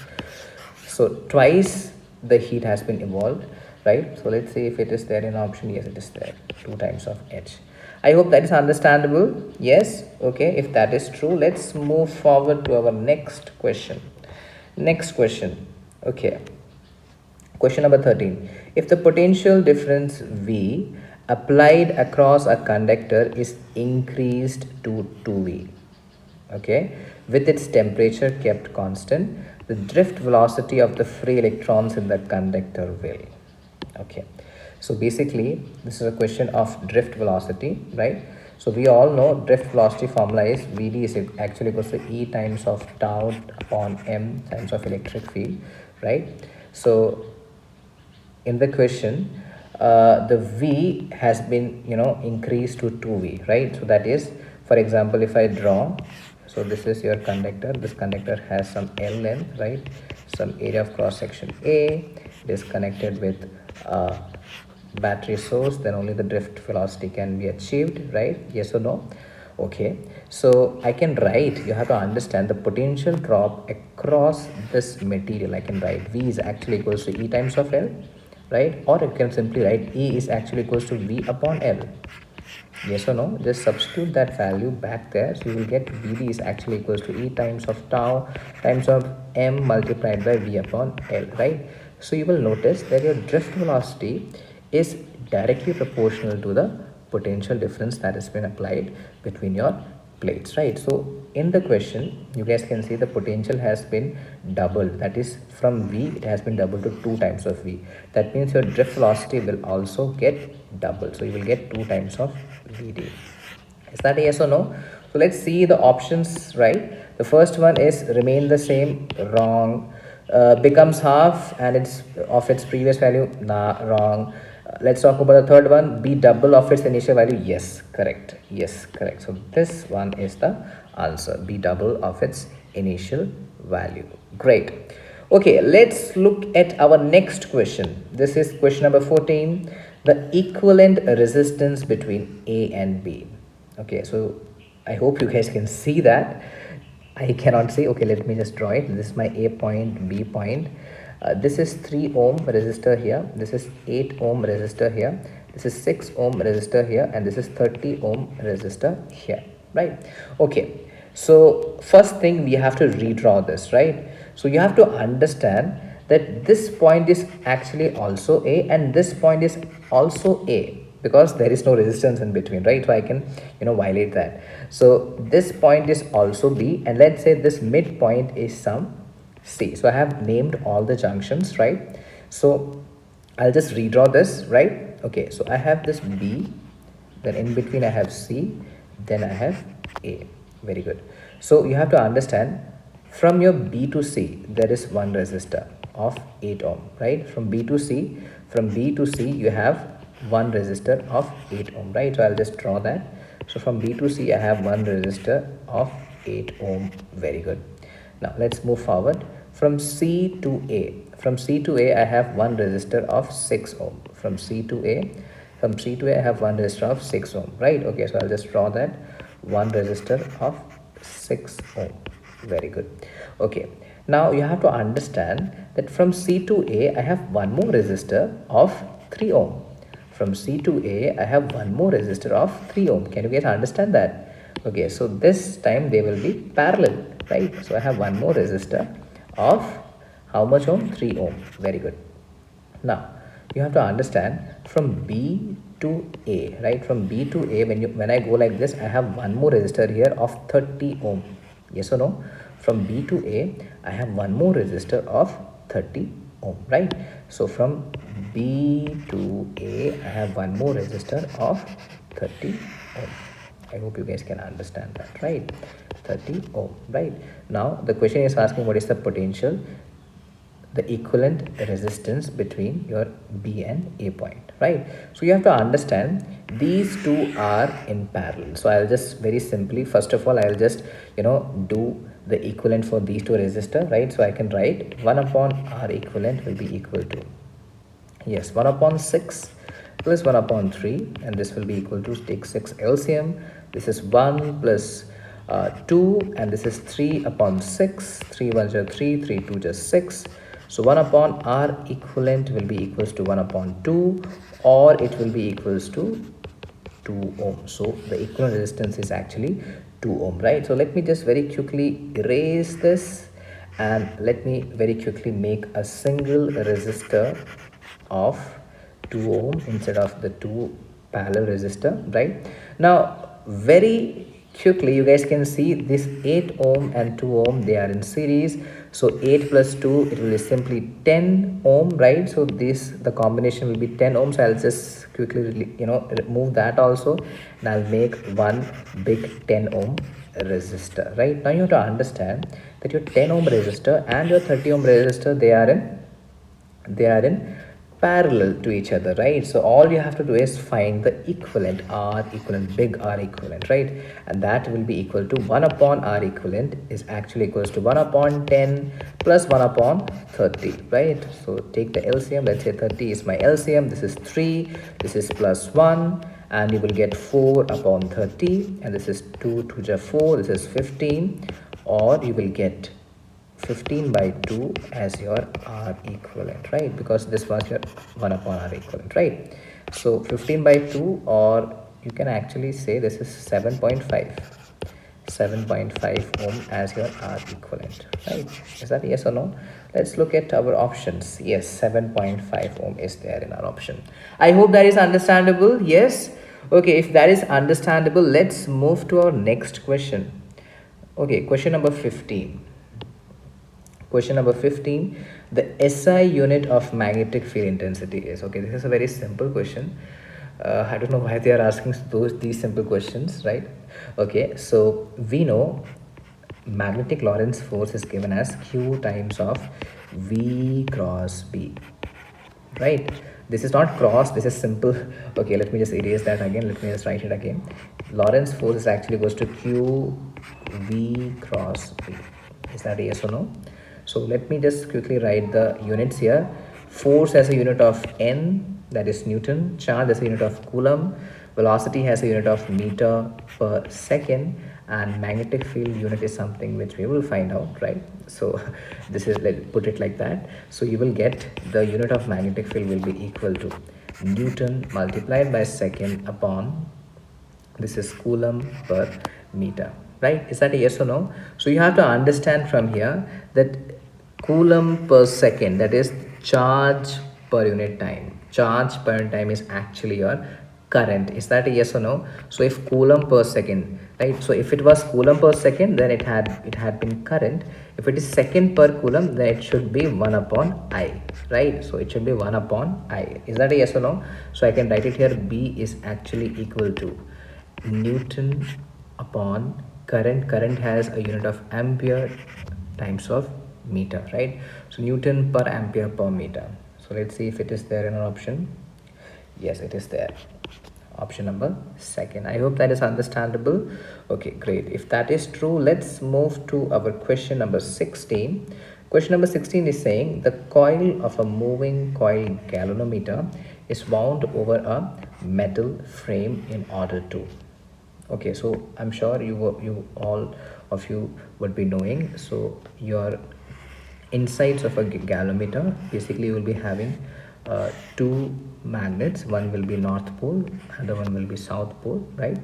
So twice the heat has been evolved, right? So let's see if it is there in option. Yes, it is there, 2 times of H. I hope that is understandable. Yes, okay. If that is true, let's move forward to our next question. Next question. Okay. Question number 13. If the potential difference V applied across a conductor is increased to 2V, okay, with its temperature kept constant, the drift velocity of the free electrons in the conductor will. Okay, so basically this is a question of drift velocity, right? So we all know drift velocity formula is Vd is actually equals to E times of tau upon m times of electric field, right? So in the question, the V has been increased to 2V, right? So that is, for example, if I draw, so this is your conductor. This conductor has some L length, right? Some area of cross section A. It is connected with battery source, then only the drift velocity can be achieved, right? Yes or no? Okay, so I can write, you have to understand the potential drop across this material. I can write V is actually equals to E times of L, right? Or you can simply write E is actually equals to V upon L. Yes or no? Just substitute that value back there. So you will get Vd is actually equals to E times of tau times of m multiplied by V upon L, right? So you will notice that your drift velocity is directly proportional to the potential difference that has been applied between your plates, right? So in the question, you guys can see the potential has been doubled. That is, from V it has been doubled to 2 times of V. That means your drift velocity will also get doubled. So you will get 2 times of Vd. Is that a yes or no? So let's see the options, right? The first one is remain the same, wrong. Becomes half and it's of its previous value, nah, wrong. Let's talk about the third one, be double of its initial value. Yes, correct. Yes, correct. So this one is the answer, be double of its initial value. Great. Okay, let's look at our next question. This is question number 14, the equivalent resistance between A and B. Okay, so I hope you guys can see that. I cannot see. Okay, let me just draw it. This is my A point, B point. This is 3 ohm resistor here. This is 8 ohm resistor here. This is 6 ohm resistor here. And this is 30 ohm resistor here. Right? Okay. So first thing, we have to redraw this, right? So you have to understand that this point is actually also A and this point is also A, because there is no resistance in between, right? So I can violate that. So this point is also B, and let's say this midpoint is some C. So I have named all the junctions, right? So I'll just redraw this, right? Okay, so I have this B, then in between I have C, then I have A. Very good. So you have to understand, from your B to C there is one resistor of 8 ohm, right? From B to C you have one resistor of 8 ohm, right? So I'll just draw that. So from B to C I have one resistor of 8 ohm. Very good. Now let's move forward. From C to A I have one resistor of 6 ohm. From C to A I have one resistor of 6 ohm, right? Okay, so I'll just draw that, one resistor of 6 ohm. Very good. Okay, now you have to understand that from C to A I have one more resistor of 3 ohm. From C to A I have one more resistor of 3 ohm. Can you guys understand that? Okay, so this time they will be parallel, right? So I have one more resistor of how much ohm? 3 ohm. Very good. Now you have to understand, from B to A, right? From B to A, when I go like this, I have one more resistor here of 30 ohm. Yes or no? From B to A I have one more resistor of 30 ohm, right? So from B to A I have one more resistor of 30 ohm. I hope you guys can understand that, right? 30 ohm, right? Now the question is asking, what is the potential, the equivalent resistance between your B and A point, right? So you have to understand these two are in parallel. So I'll just very simply, first of all, I'll just do the equivalent for these two resistors, right? So I can write 1 upon R equivalent will be equal to, yes, 1 upon 6 plus 1 upon 3, and this will be equal to, take 6 LCM, This is 1 plus 2, and this is 3 upon 6. 3 1 is 3, 3 2 just 6. So 1 upon R equivalent will be equals to 1 upon 2, or it will be equals to 2 ohm. So the equivalent resistance is actually 2 ohm, right? So let me just very quickly erase this, and let me very quickly make a single resistor of 2 ohm instead of the two parallel resistor, right? Now very quickly you guys can see this 8 ohm and 2 ohm, they are in series. So 8 plus 2, it will be simply 10 ohm, right? So this, the combination will be 10 ohms. So I'll just quickly remove that also, and I'll make one big 10 ohm resistor. Right now you have to understand that your 10 ohm resistor and your 30 ohm resistor, they are in parallel to each other, right? So all you have to do is find the equivalent R equivalent, big R equivalent, right? And that will be equal to 1 upon R equivalent is actually equals to 1 upon 10 plus 1 upon 30, right? So take the LCM. Let's say 30 is my LCM. This is 3, this is plus 1, and you will get 4 upon 30, and this is 2 2 is 4, this is 15, or you will get 15 by 2 as your R equivalent, right? Because this was your 1 upon R equivalent, right? So 15 by 2, or you can actually say this is 7.5 ohm as your R equivalent, right? Is that yes or no? Let's look at our options. Yes, 7.5 ohm is there in our option. I hope that is understandable. Yes. Okay, if that is understandable, let's move to our next question. Okay, question number 15. Question number 15, the SI unit of magnetic field intensity is, okay, this is a very simple question. I don't know why they are asking these simple questions, right? Okay, so we know magnetic Lorentz force is given as Q times of V cross B, right? This is not cross, this is simple. Okay, let me just erase that again, let me just write it again. Lorentz force is actually goes to Q V cross B. Is that a yes or no? So let me just quickly write the units here. Force as a unit of N, that is Newton. Charge as a unit of Coulomb. Velocity has a unit of meter per second. And magnetic field unit is something which we will find out, right? So this is, let's put it like that. So you will get the unit of magnetic field will be equal to Newton multiplied by second upon, this is Coulomb per meter, right? Is that a yes or no? So you have to understand from here that Coulomb per second, that is charge per unit time. Charge per unit time is actually your current. Is that a yes or no? So if Coulomb per second, right? So if it was Coulomb per second, then it had been current. If it is second per Coulomb, then it should be 1 upon I, right? So it should be 1 upon I. Is that a yes or no? So I can write it here. B is actually equal to Newton upon current. Current has a unit of ampere times of meter, right? So Newton per ampere per meter. So let's see if it is there in an option. Yes, it is there. Option number second. I hope that is understandable. Okay, great. If that is true, let's move to our question number 16. Question number 16 is saying the coil of a moving coil galvanometer is wound over a metal frame in order to. Okay, so I'm sure you all of you would be knowing. So your insides of a galvanometer, basically you will be having two magnets. One will be north pole, other one will be south pole, right?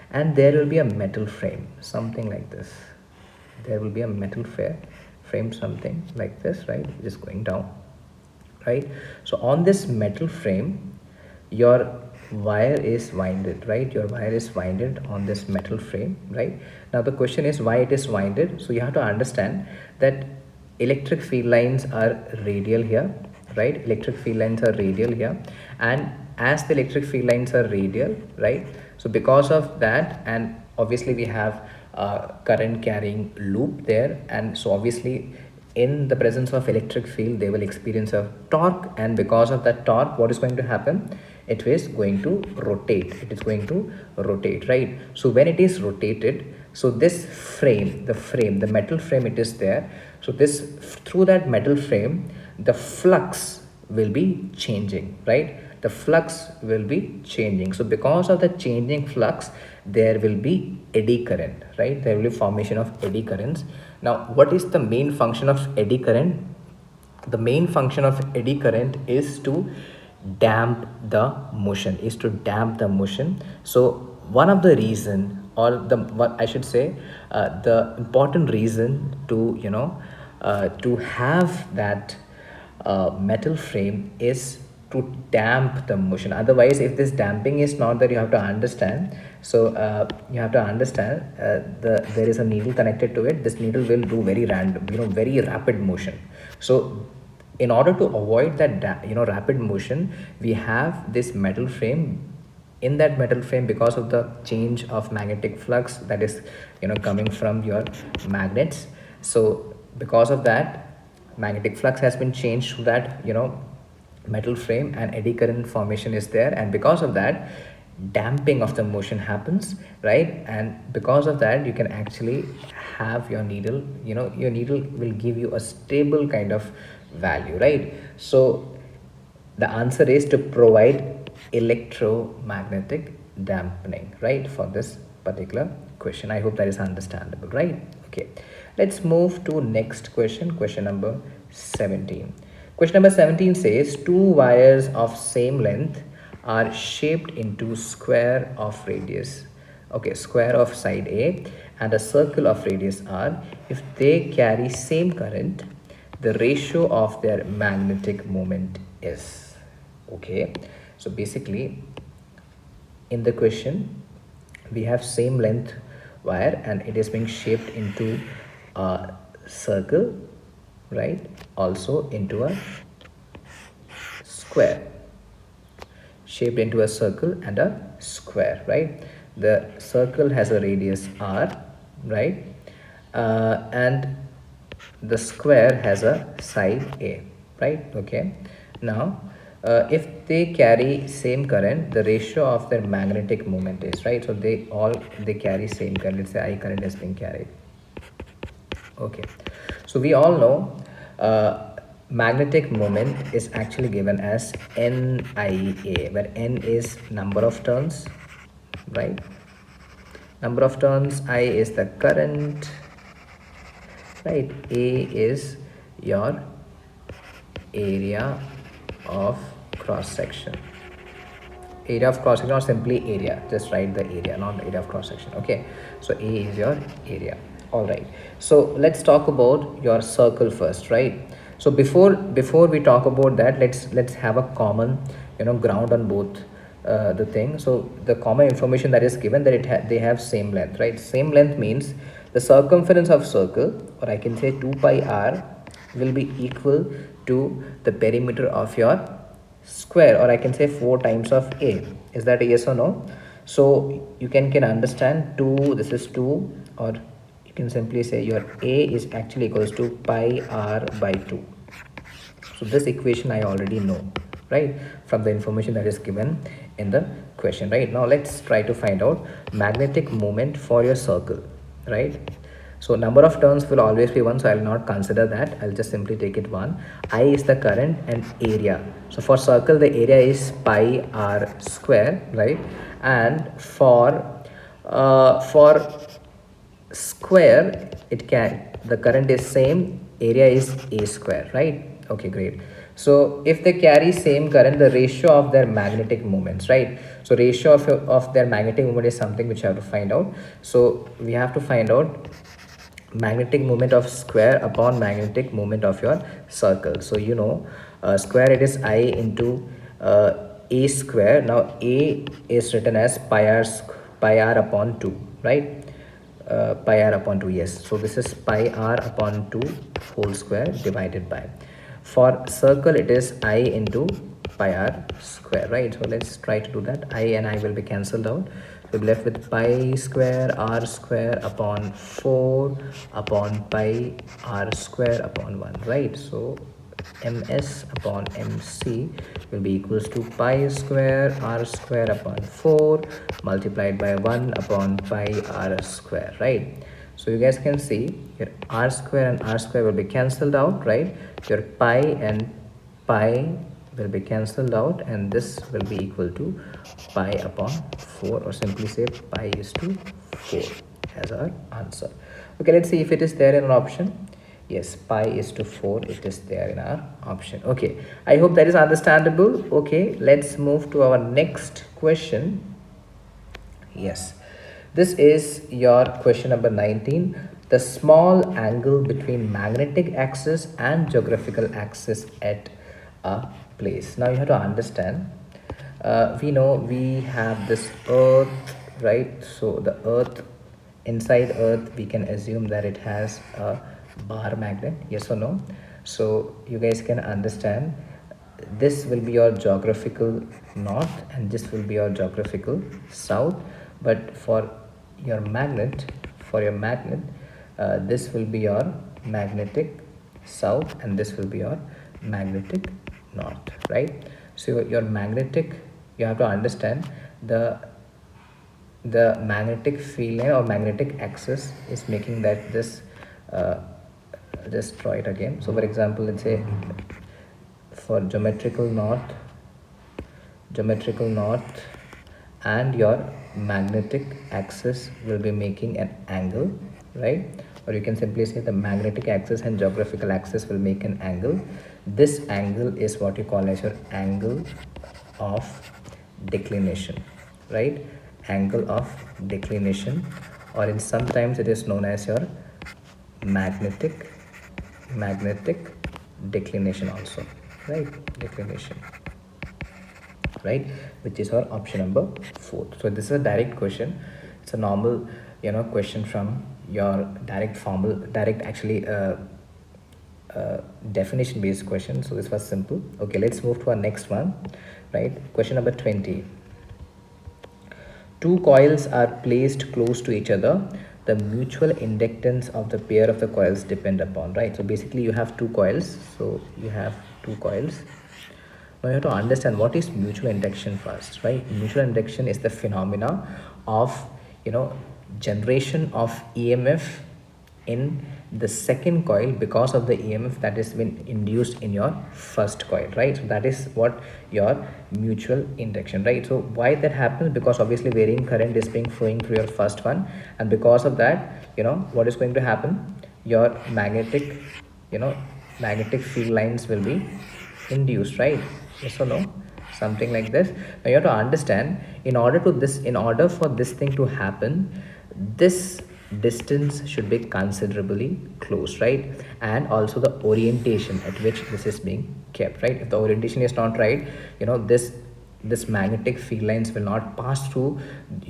And there will be a metal frame, something like this. There will be a metal frame, something like this, right? Just going down, right? So on this metal frame, your wire is winded, right? Your wire is winded on this metal frame, right? Now the question is why it is winded. So you have to understand that electric field lines are radial here, right? Electric field lines are radial here, and as the electric field lines are radial, right? So because of that, and obviously we have current carrying loop there, and so obviously in the presence of electric field they will experience a torque, and because of that torque, what is going to happen? It is going to rotate. It is going to rotate, right? So when it is rotated, so this frame, the metal frame, it is there. So this, through that metal frame, the flux will be changing, right? The flux will be changing. So because of the changing flux, there will be eddy current, right? There will be formation of eddy currents. Now, what is the main function of eddy current? The main function of eddy current is to damp the motion. So one of the reason, or the what I should say, the important reason to to have that metal frame is to damp the motion. Otherwise, if this damping is not there, you have to understand. So you have to understand, there is a needle connected to it. This needle will do very random, very rapid motion. So in order to avoid that rapid motion, we have this metal frame. In that metal frame, because of the change of magnetic flux that is coming from your magnets, so because of that, magnetic flux has been changed to that metal frame, and eddy current formation is there, and because of that, damping of the motion happens, right? And because of that, you can actually have your needle, your needle will give you a stable kind of value, right? So the answer is to provide electromagnetic dampening, right, for this particular question. I hope that is understandable, right? Okay, let's move to next question, question number 17. Question number 17 says two wires of same length are shaped into square of radius, okay, square of side A, and a circle of radius R. If they carry same current, the ratio of their magnetic moment is, okay. So basically, in the question, we have same length wire and it is being shaped into a circle, right? Also into a square, shaped into a circle and a square, right? The circle has a radius R, right? And the square has a side A, right? Okay. Now, if they carry same current, the ratio of their magnetic moment is, right? So they carry same current. Let's say I current is being carried. Okay. So we all know magnetic moment is actually given as NIA, where N is number of turns, right? Number of turns, I is the current, right? A is your area of cross section. Area of cross section, or simply area, just write the area, not the area of cross section. Okay, so A is your area. All right, so let's talk about your circle first, right? So before we talk about that, let's have a common ground on both the thing. So the common information that is given, that they have same length, right? Same length means the circumference of circle, or I can say 2 pi r, will be equal to the perimeter of your square, or I can say 4 times of A. Is that a yes or no? So you can understand 2, this is 2, or you can simply say your A is actually equals to pi r by 2. So this equation I already know, right, from the information that is given in the question, right? Now let's try to find out magnetic moment for your circle, right? So number of turns will always be 1, so I will not consider that. I'll just simply take it 1. I is the current, and area. So for circle, the area is pi r square, right? And for square, the current is same, area is a square, right? Okay, great. So if they carry same current, the ratio of their magnetic moments, right? So ratio of their magnetic moment is something which I have to find out. So we have to find out magnetic moment of square upon magnetic moment of your circle. So square, it is I into a square. Now a is written as pi r upon 2, right? Pi r upon 2, yes. So this is pi r upon 2 whole square divided by, for circle it is I into pi r square, right? So let's try to do that. I and I will be cancelled out. We're left with pi square r square upon 4 upon pi r square upon 1, right? So ms upon mc will be equals to pi square r square upon 4 multiplied by 1 upon pi r square, right? So you guys can see your r square and r square will be cancelled out, right? Your pi and pi will be cancelled out, and this will be equal to pi upon 4, or simply say pi is to 4 as our answer. Okay, let's see if it is there in an option. Yes, pi is to 4, it is there in our option. Okay, I hope that is understandable. Okay, let's move to our next question. Yes, this is your question number 19. The small angle between magnetic axis and geographical axis at a place. Now you have to understand, we know we have this earth, right? So the earth, inside earth, we can assume that it has a bar magnet, yes or no? So you guys can understand, this will be your geographical north and this will be your geographical south. But for your magnet, this will be your magnetic south and this will be your magnetic north, right? So your magnetic, you have to understand, the magnetic field line or magnetic axis is making that this, just draw it again. So for example, let's say for geometrical north and your magnetic axis will be making an angle, right? Or you can simply say the magnetic axis and geographical axis will make an angle. This angle is what you call as your angle of declination, right? Angle of declination, or in sometimes it is known as your magnetic declination also, right? Declination, right? Which is our option number 4. So this is a direct question. It's a normal, question from your definition based question. So this was simple. Okay, let's move to our next one, right? Question number 20. Two coils are placed close to each other. The mutual inductance of the pair of the coils depend upon, right? So basically you have two coils. So you have two coils. Now you have to understand what is mutual induction first, right? Mutual induction is the phenomena of, generation of EMF in the second coil because of the EMF that has been induced in your first coil, right? So that is what your mutual induction, right? So why that happens? Because obviously varying current is being flowing through your first one, and because of that, what is going to happen? Your magnetic field lines will be induced, right? Yes or no? Something like this. Now you have to understand, in order for this thing to happen, this distance should be considerably close, right? And also the orientation at which this is being kept, right? If the orientation is not right, this magnetic field lines will not pass through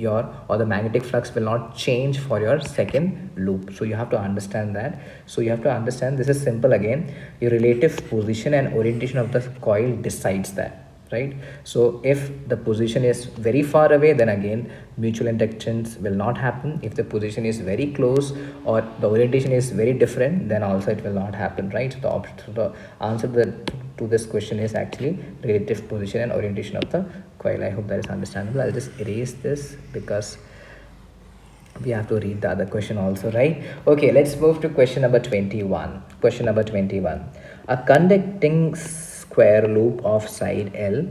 or the magnetic flux will not change for your second loop. So you have to understand that. So you have to understand, this is simple again, your relative position and orientation of the coil decides that, right? So if the position is very far away, then again mutual inductance will not happen. If the position is very close or the orientation is very different, then also it will not happen, right? So the answer to this question is actually relative position and orientation of the coil. I hope that is understandable. I'll just erase this because we have to read the other question also, right? Okay, let's move to question number 21. Question number 21. A conducting square loop of side L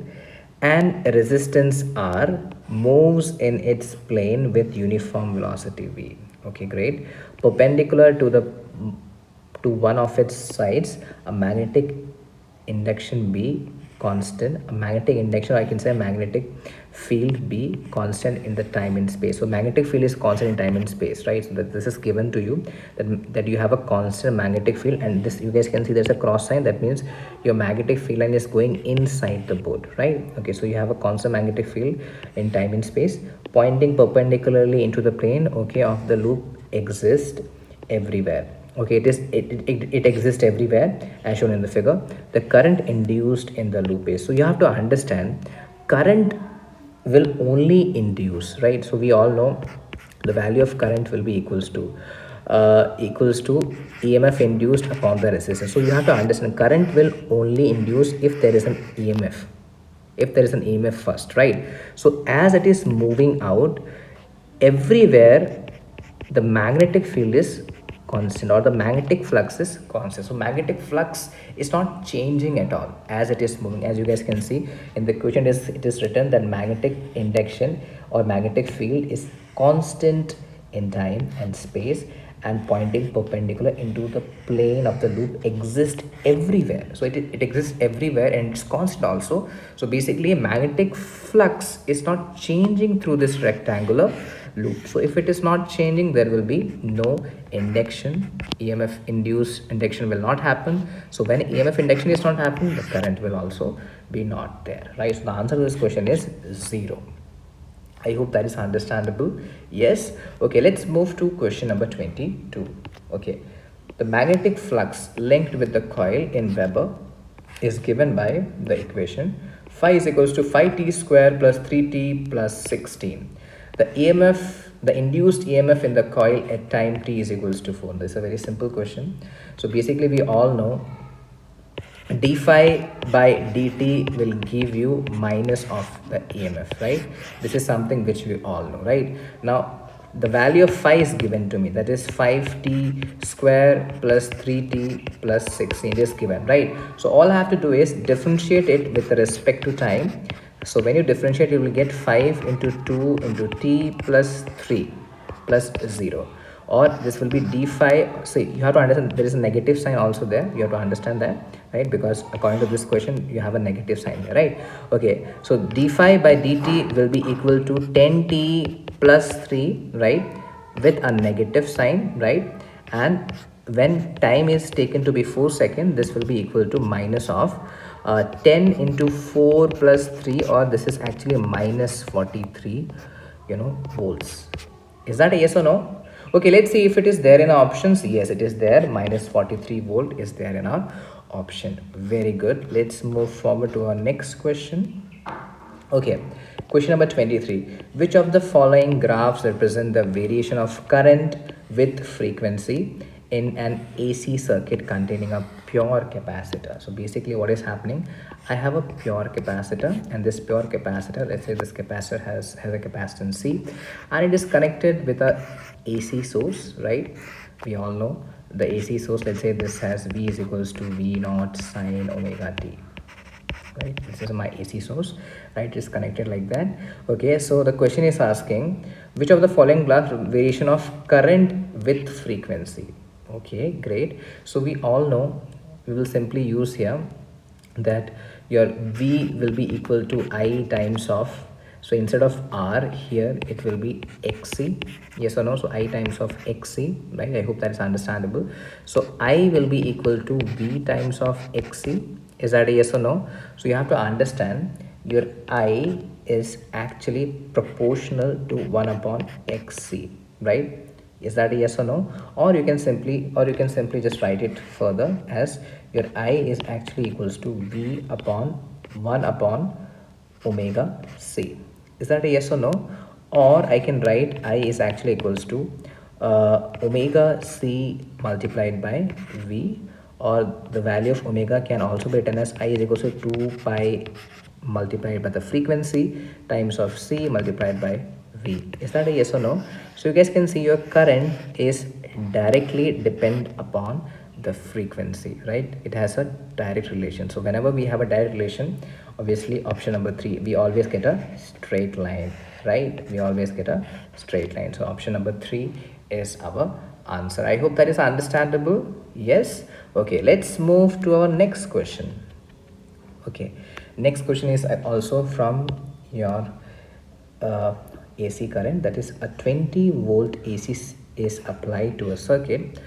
and resistance R moves in its plane with uniform velocity V. Okay, great. Perpendicular to one of its sides, a magnetic induction B constant, a magnetic induction, or I can say magnetic field B constant in the time and space. So magnetic field is constant in time and space, right? So that this is given to you, that you have a constant magnetic field, and this, you guys can see there's a cross sign. That means your magnetic field line is going inside the board, right? Okay, so you have a constant magnetic field in time and space pointing perpendicularly into the plane, okay, of the loop exists everywhere. Okay, it exists everywhere as shown in the figure. The current induced in the loop is, so you have to understand, current will only induce, right? So we all know the value of current will be equals to EMF induced upon the resistance. So you have to understand, current will only induce if there is an EMF, first, right? So as it is moving out, everywhere the magnetic field is constant, or the magnetic flux is constant. So magnetic flux is not changing at all as it is moving. As you guys can see in the question, it is written that magnetic induction or magnetic field is constant in time and space and pointing perpendicular into the plane of the loop, exists everywhere. So it exists everywhere and it's constant also. So basically a magnetic flux is not changing through this rectangular loop. So if it is not changing, there will be no induction. EMF induced induction will not happen. So when EMF induction is not happening, the current will also be not there, right? So the answer to this question is 0. I hope that is understandable. Yes. Okay, let's move to question number 22. Okay, the magnetic flux linked with the coil in Weber is given by the equation phi is equals to phi t square plus 3t plus 16. The EMF, the induced EMF in the coil at time t is equals to 4. This is a very simple question. So basically we all know d phi by dt will give you minus of the EMF, right? This is something which we all know, right? Now the value of phi is given to me, that is 5t square plus 3t plus 16 is given, right? So all I have to do is differentiate it with respect to time. So when you differentiate, you will get 5 into 2 into t plus 3 plus 0, or this will be d phi. See, you have to understand there is a negative sign also there. You have to understand that, right? Because according to this question, you have a negative sign here, right? Okay, so d phi by dt will be equal to 10t plus 3, right, with a negative sign, right? And when time is taken to be 4 seconds, this will be equal to minus of 10 into 4 plus 3, or this is actually minus 43 volts. Is that a yes or no? Okay, let's see if it is there in our options. Yes, it is there. Minus 43 volt is there in our option. Very good. Let's move forward to our next question. Okay, question number 23. Which of the following graphs represent the variation of current with frequency in an AC circuit containing a pure capacitor? So basically what is happening, I have a pure capacitor, and this pure capacitor, let's say this capacitor has a capacitance C, and it is connected with a AC source, right? We all know the AC source. Let's say this has V is equals to V naught sine omega t, right? This is my AC source, right? It's connected like that. Okay, so the question is asking which of the following graph variation of current with frequency. Okay, great. So we all know, we will simply use here that your V will be equal to I times of, so instead of R here it will be XC. Yes or no? So I times of XC, right? I hope that is understandable. So I will be equal to V times of XC. Is that a yes or no? So you have to understand your I is actually proportional to 1 upon XC, right? Is that a yes or no? Or you can simply just write it further as your I is actually equals to V upon 1 upon omega C. Is that a yes or no? Or I can write I is actually equals to omega C multiplied by V, or the value of omega can also be written as I is equals to 2 pi multiplied by the frequency times of C multiplied by V. Is that a yes or no? So you guys can see your current is directly depend upon the frequency, right? It has a direct relation. So whenever we have a direct relation, obviously option number 3, we always get a straight line, right? We always get a straight line. So option number 3 is our answer. I hope that is understandable. Yes. Okay, let's move to our next question. Okay, next question is also from your AC current, that is a 20 volt AC is applied to a circuit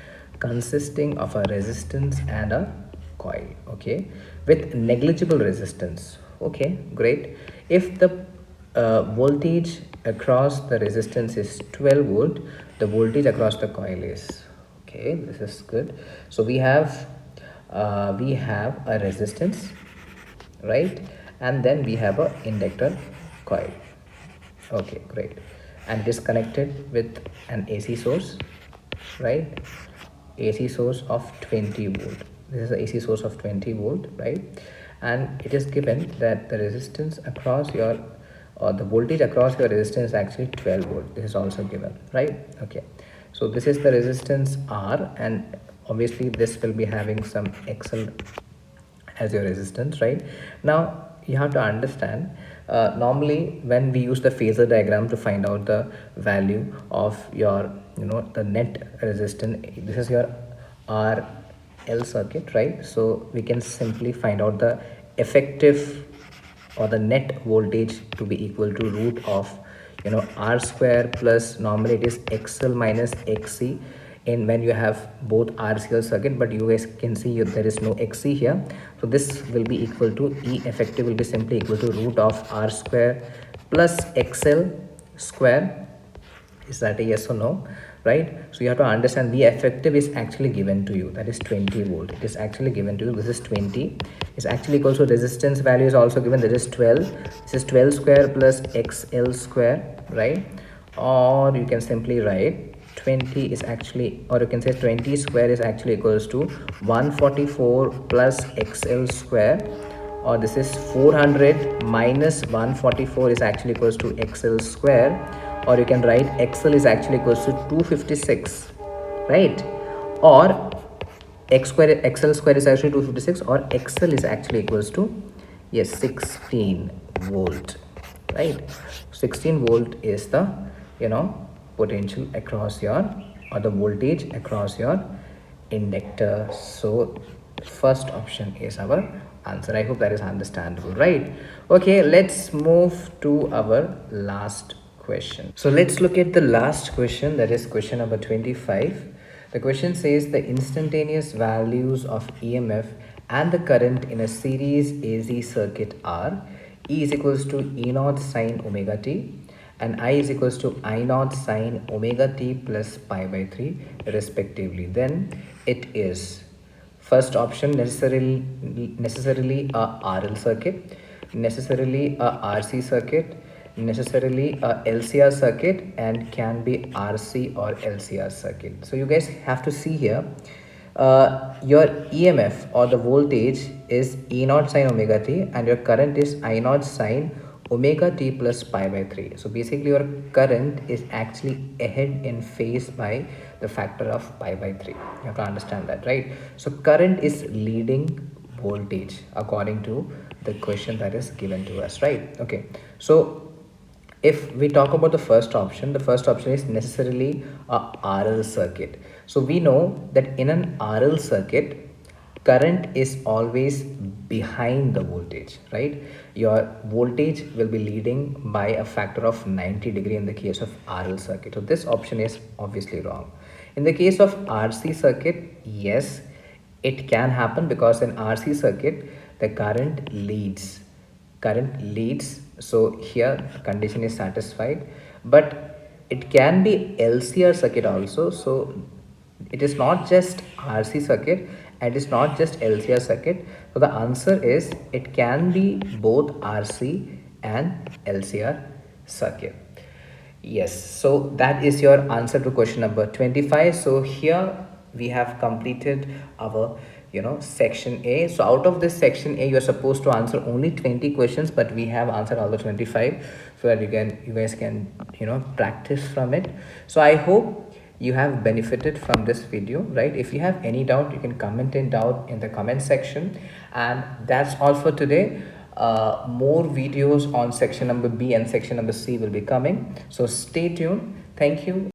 consisting of a resistance and a coil, okay, with negligible resistance. Okay, great. If the voltage across the resistance is 12 volt, the voltage across the coil is, okay, this is good. So we have a resistance, right, and then we have a inductor coil. Okay, great. And it is connected with an AC source, right? AC source of 20 volt. This is the AC source of 20 volt, right? And it is given that the resistance across your, or the voltage across your resistance is actually 12 volt. This is also given, right? Okay. So this is the resistance R, and obviously this will be having some XL as your resistance. Right now you have to understand, normally when we use the phasor diagram to find out the value of your, the net resistance, this is your RL circuit, right? So we can simply find out the effective or the net voltage to be equal to root of, R square plus, normally it is XL minus XC in when you have both RCL circuit, but you guys can see there is no XC here. So this will be equal to E effective will be simply equal to root of R square plus XL square. Is that a yes or no? Right? So you have to understand the effective is actually given to you, that is 20 volt. It is actually given to you. This is 20, is actually equal to resistance value is also given, that is 12. This is 12 square plus XL square, right? Or you can simply write 20 is actually, or you can say 20 square is actually equals to 144 plus XL square, or this is 400 minus 144 is actually equals to XL square, or you can write XL is actually equals to 256, right? Or XL square is actually 256, or XL is actually equals to, yes, 16 volt, right? 16 volt is the, potential across your, or the voltage across your inductor. So first option is our answer. I hope that is understandable, right? Okay, let's move to our last question. So let's look at the last question, that is question number 25. The question says the instantaneous values of EMF and the current in a series AC circuit are E is equals to E naught sine omega t and I is equals to I naught sine omega t plus pi by 3 respectively. Then it is first option, necessarily a RL circuit, necessarily a RC circuit, necessarily a LCR circuit, and can be RC or LCR circuit. So you guys have to see here, your EMF or the voltage is E naught sine omega t and your current is I naught sine omega t plus pi by 3. So basically your current is actually ahead in phase by the factor of pi by 3. You have to understand that, right? So current is leading voltage according to the question that is given to us, right? Okay, so if we talk about the first option is necessarily a RL circuit. So we know that in an RL circuit, current is always behind the voltage, right? Your voltage will be leading by a factor of 90 degree in the case of RL circuit. So this option is obviously wrong. In the case of RC circuit, yes, it can happen, because in RC circuit the current leads. So here condition is satisfied, but it can be LCR circuit also. So it is not just RC circuit and it's not just LCR circuit. So the answer is it can be both RC and LCR circuit. Yes, so that is your answer to question number 25. So here we have completed our, section A. So out of this section A, you are supposed to answer only 20 questions, but we have answered all the 25, so that you guys can, practice from it. So I hope you have benefited from this video, right? If you have any doubt, you can comment in doubt in the comment section. And that's all for today. More videos on section number B and section number C will be coming, so stay tuned. Thank you.